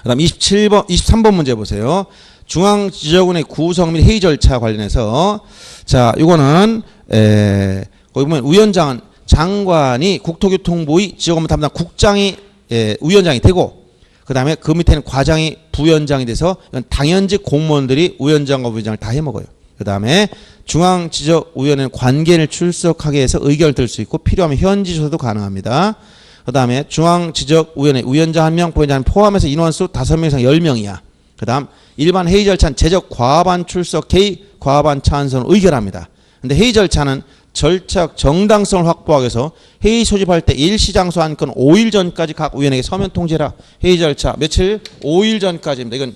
그 다음 23번 문제 보세요. 중앙지적위원회 구성 및 회의 절차 관련해서 자, 이거는 거기 보면 위원장은 장관이 국토교통부의 지적업무 담당 국장이 위원장이 되고 그 다음에 그 밑에는 과장이 부위원장이 돼서 이건 당연직 공무원들이 위원장과 부위원장을 다 해먹어요. 그 다음에 중앙지적위원회는 관계인을 출석하게 해서 의견을 들 수 있고 필요하면 현지 조사도 가능합니다. 그 다음에 중앙지적위원회 위원장 1명, 부위원장 포함해서 인원수 5명 이상 10명이야. 그 다음 일반 회의 절차는 제적 과반 출석 회의, 과반 찬성을 의결합니다. 근데 회의 절차는 절차적 정당성을 확보하기 위해서 회의 소집할 때 일시장소 안건 5일 전까지 각 위원에게 서면 통지해라. 회의 절차 며칠? 5일 전까지입니다. 이건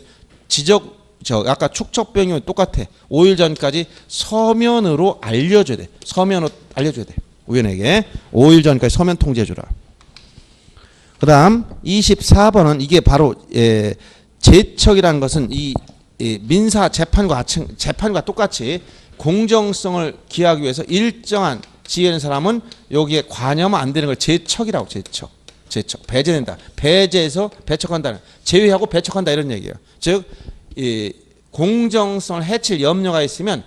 아까 축척병이면 똑같아. 5일 전까지 서면으로 알려줘야 돼. 서면으로 알려줘야 돼. 위원에게 5일 전까지 서면 통지해주라. 그 다음 24번은 이게 바로 제척이라는 것은 이 민사 재판과 똑같이 공정성을 기하기 위해서 일정한 지위에 있는 사람은 여기에 관여하면 안 되는 걸 제척이라고. 제척 배제된다. 배제해서 배척한다는, 제외하고 배척한다 이런 얘기예요. 즉 이 공정성을 해칠 염려가 있으면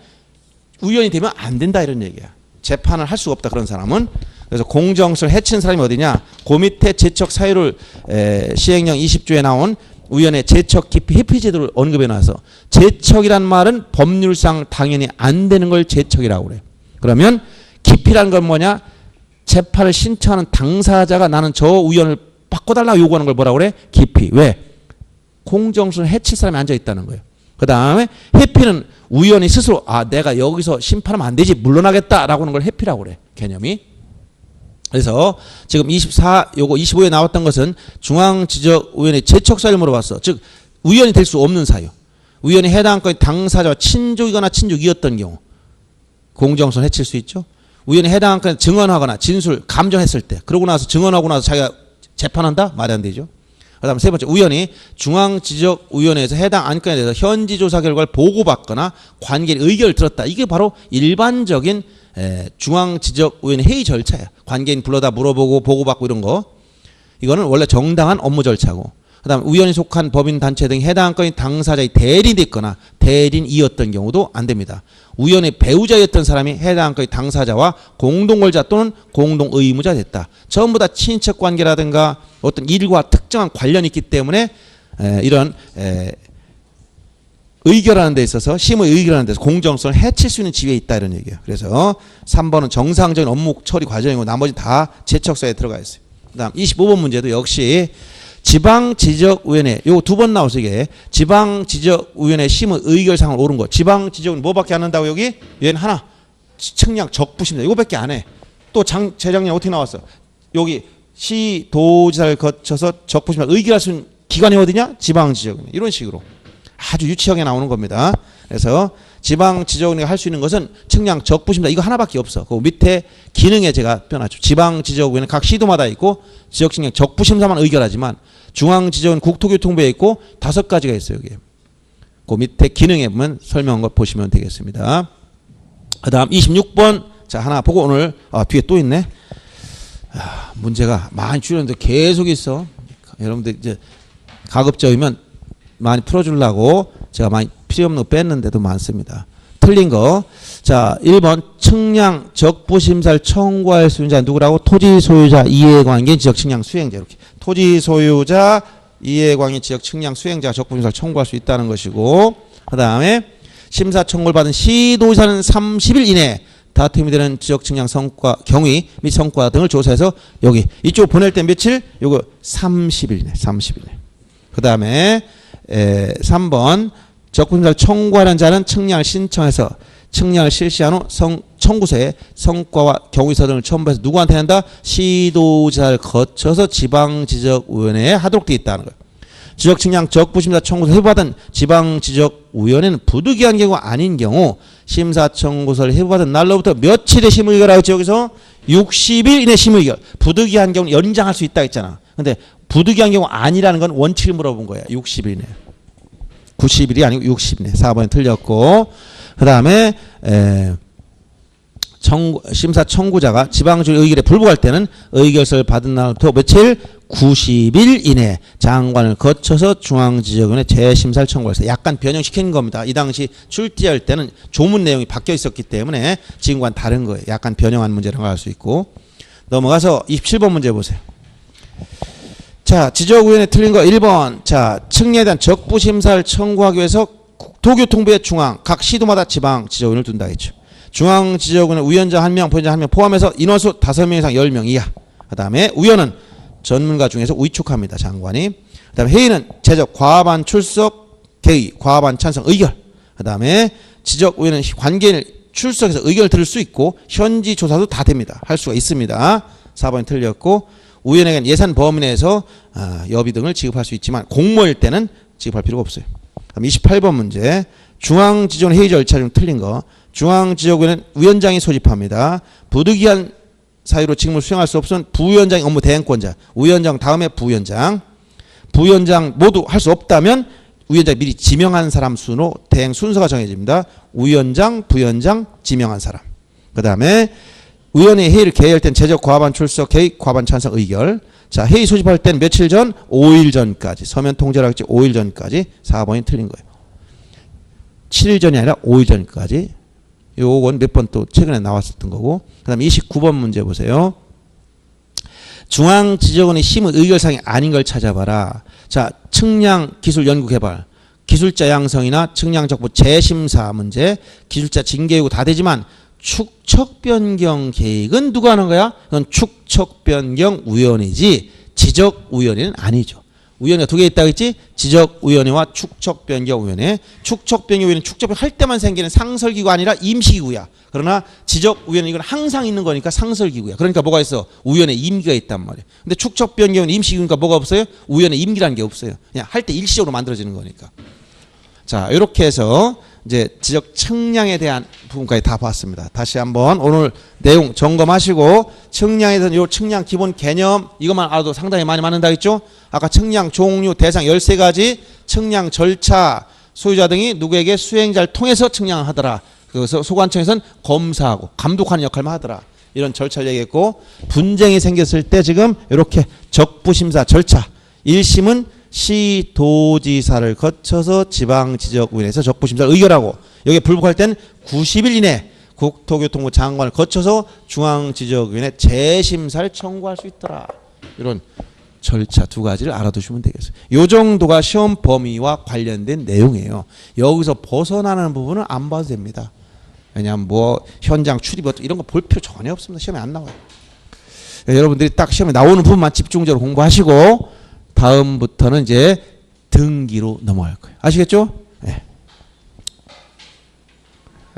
우연이 되면 안 된다 이런 얘기야. 재판을 할 수가 없다 그런 사람은. 그래서 공정성을 해치는 사람이 어디냐? 그 밑에 제척 사유를 시행령 20조에 나온 위원회 제척 기피 회피 제도를 언급해 놔서 제척이란 말은 법률상 당연히 안 되는 걸 제척이라고 그래요. 그러면 기피라는 건 뭐냐? 재판을 신청하는 당사자가 나는 저 위원을 바꿔달라고 요구하는 걸 뭐라고 그래? 기피. 왜? 공정성을 해칠 사람이 앉아 있다는 거예요. 그 다음에 회피는 위원이 스스로 내가 여기서 심판하면 안 되지 물러나겠다라고 하는 걸 회피라고 그래. 개념이. 그래서 지금 25에 나왔던 것은 중앙지적위원회 제척 사유를 물어봤어. 즉 위원이 될 수 없는 사유. 위원이 해당 건의 당사자와 친족이거나 친족이었던 경우 공정성을 해칠 수 있죠. 위원이 해당 건에 증언하거나 진술 감정했을 때 그러고 나서 증언하고 나서 자기가 재판한다? 말이 안 되죠. 그 다음 세 번째, 위원이 중앙지적위원회에서 해당 안건에 대해서 현지 조사 결과를 보고받거나 관계인 의견을 들었다. 이게 바로 일반적인 중앙지적위원회 회의 절차야. 관계인 불러다 물어보고 보고받고 이런 거. 이거는 원래 정당한 업무 절차고. 그 다음 위원이 속한 법인단체 등 해당 안건이 당사자의 대리인이 있거나 대리인이었던 경우도 안 됩니다. 위원의 배우자였던 사람이 해당 안건의 당사자와 공동권자 또는 공동의무자 됐다. 전부 다 친척관계라든가 어떤 일과 특정한 관련이 있기 때문에 이런 의결하는 데 있어서 심의 의결하는 데서 공정성을 해칠 수 있는 지위에 있다 이런 얘기예요. 그래서 3번은 정상적인 업무 처리 과정이고 나머지 다 제척사에 들어가 있어요. 그 다음 25번 문제도 역시 지방지적위원회 요거 2번 나와서 이게 지방지적위원회 심의 의결사항을 옳은 거. 지방지적위원회 뭐밖에 안 한다고 여기? 얘는 하나 측량 적부심이다. 이거밖에 안 해. 또 재작년에 어떻게 나왔어? 여기 시도지사를 거쳐서 적부심을 의결할 수 있는 기관이 어디냐? 지방지적위원회. 이런 식으로 아주 유치하게 나오는 겁니다. 그래서 지방지적위원회가 할 수 있는 것은 측량 적부심이다. 이거 하나밖에 없어. 그 밑에 기능에 제가 표현하죠. 지방지적위원회 각 시도마다 있고 지역측량 적부심사만 의결하지만 중앙지적은 국토교통부에 있고 5가지가 있어요. 여기. 그 밑에 기능에 보면 설명한 거 보시면 되겠습니다. 그 다음 26번 자 하나 보고 오늘 뒤에 또 있네. 문제가 많이 줄였는데 계속 있어. 여러분들 이제 가급적이면 많이 풀어주려고 제가 많이 필요 없는 거 뺐는데도 많습니다. 틀린 거. 자 1번 측량 적부심사를 청구할 수 있는 자 누구라고? 토지 소유자 이해관계인 지역 측량 수행자. 이렇게 토지 소유자 이해관계인 지역 측량 수행자가 적부심사를 청구할 수 있다는 것이고 그 다음에 심사 청구를 받은 시도지사는 30일 이내에 다툼이 되는 지역 측량 성과 경위 및 성과 등을 조사해서 여기 이쪽 보낼 때 며칠? 요거 30일 이내. 30일 이내. 그 다음에 3번 적부심사를 청구하는 자는 측량을 신청해서 측량을 실시한 후 청구서에 성과와 경위서 등을 첨부해서 누구한테 한다? 시도지사를 거쳐서 지방지적위원회에 하도록 되어 있다는 거예요. 지역측량 적부심사 청구서 해부받은 지방지적위원회는 부득이한 경우가 아닌 경우 심사 청구서를 해부받은 날로부터 며칠의 심의결하였지 여기서 60일 이내 심의결. 부득이한 경우는 연장할 수 있다 했잖아. 근데 부득이한 경우 아니라는 건 원칙을 물어본 거야. 60일 이내. 90일이 아니고 60일 이내. 4번에 틀렸고 그 다음에 심사 청구자가 지방지적 의결에 불복할 때는 의결서를 받은 날부터 며칠? 90일 이내 장관을 거쳐서 중앙지적위원회 재심사를 청구해서 약간 변형시키는 겁니다. 이 당시 출제할 때는 조문 내용이 바뀌어 있었기 때문에 지금과는 다른 거예요. 약간 변형한 문제라고 할 수 있고. 넘어가서 27번 문제 보세요. 자, 지적위원회 틀린 거 1번. 자, 측량에 대한 적부심사를 청구하기 위해서 도교통부의 중앙, 각 시도마다 지방 지적위원을 둔다 했죠. 중앙지적위원회 위원장 1명, 부위원장 1명 포함해서 인원수 5명 이상 10명 이하. 그 다음에 위원은 전문가 중에서 위촉합니다. 장관이. 그 다음에 회의는 제적, 과반 출석, 개의, 과반 찬성, 의결. 그 다음에 지적위원회는 관계인을 출석해서 의견을 들을 수 있고 현지 조사도 다 됩니다. 할 수가 있습니다. 4번이 틀렸고 위원회는 예산 범위 내에서 여비 등을 지급할 수 있지만 공모일 때는 지급할 필요가 없어요. 그럼 28번 문제. 중앙지적위원회 회의 절차 중 틀린 거. 중앙지적위원회는 위원장이 소집합니다. 부득이한 사유로 직무를 수행할 수 없으면 부위원장이 업무 대행권자, 위원장 다음에 부위원장, 부위원장 모두 할 수 없다면 위원장이 미리 지명한 사람 순으로 대행 순서가 정해집니다. 위원장, 부위원장, 지명한 사람. 그 다음에 위원회 회의를 개의할 땐 제적 과반 출석, 개의 과반 찬성 의결. 자, 회의 소집할 땐 며칠 전? 5일 전까지. 서면 통제라고 했지 5일 전까지. 4번이 틀린 거예요. 7일 전이 아니라 5일 전까지. 요건 몇 번 또 최근에 나왔었던 거고. 그 다음에 29번 문제 보세요. 중앙지적원의 심의 의결사항이 아닌 걸 찾아봐라. 자, 측량 기술 연구 개발, 기술자 양성이나 측량 적부 재심사 문제, 기술자 징계 요구 다 되지만 축척 변경 계획은 누가 하는 거야? 그건 축척 변경 위원회지 지적위원회는 아니죠. 위원회가 두 개 있다고 했지? 지적위원회와 축척변경위원회. 축척변경위원회는 축척할 때만 생기는 상설기구가 아니라 임시기구야. 그러나 지적위원회 이건 항상 있는 거니까 상설기구야. 그러니까 뭐가 있어? 위원회 임기가 있단 말이야. 근데 축척변경위원회 임시기구니까 뭐가 없어요? 위원회 임기라는 게 없어요. 그냥 할 때 일시적으로 만들어지는 거니까. 자, 이렇게 해서 이제 지적 측량에 대한 부분까지 다 봤습니다. 다시 한번 오늘 내용 점검하시고 측량에 대한 요 측량 기본 개념 이것만 알아도 상당히 많이 맞는다 했죠? 아까 측량 종류 대상 13가지 측량 절차 소유자 등이 누구에게 수행자를 통해서 측량을 하더라. 그래서 소관청에서는 검사하고 감독하는 역할만 하더라. 이런 절차를 얘기했고 분쟁이 생겼을 때 지금 이렇게 적부심사 절차 1심은 시도지사를 거쳐서 지방지적위원회에서 적부심사를 의결하고 여기에 불복할 때는 90일 이내 국토교통부 장관을 거쳐서 중앙지적위원회 재심사를 청구할 수 있더라. 이런 절차 두 가지를 알아두시면 되겠어요. 이 정도가 시험 범위와 관련된 내용이에요. 여기서 벗어나는 부분은 안 봐도 됩니다. 왜냐하면 뭐 현장 출입 이런 거 볼 필요 전혀 없습니다. 시험에 안 나와요. 여러분들이 딱 시험에 나오는 부분만 집중적으로 공부하시고 다음부터는 이제 등기로 넘어갈 거예요. 아시겠죠? 네.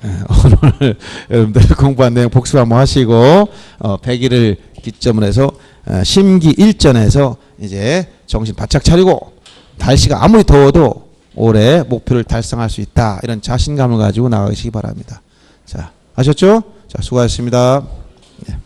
오늘 여러분들 공부한 내용 복습 한번 하시고 100일을 기점으로 해서 심기 일전에서 이제 정신 바짝 차리고 날씨가 아무리 더워도 올해 목표를 달성할 수 있다. 이런 자신감을 가지고 나가시기 바랍니다. 자, 아셨죠? 자, 수고하셨습니다. 네.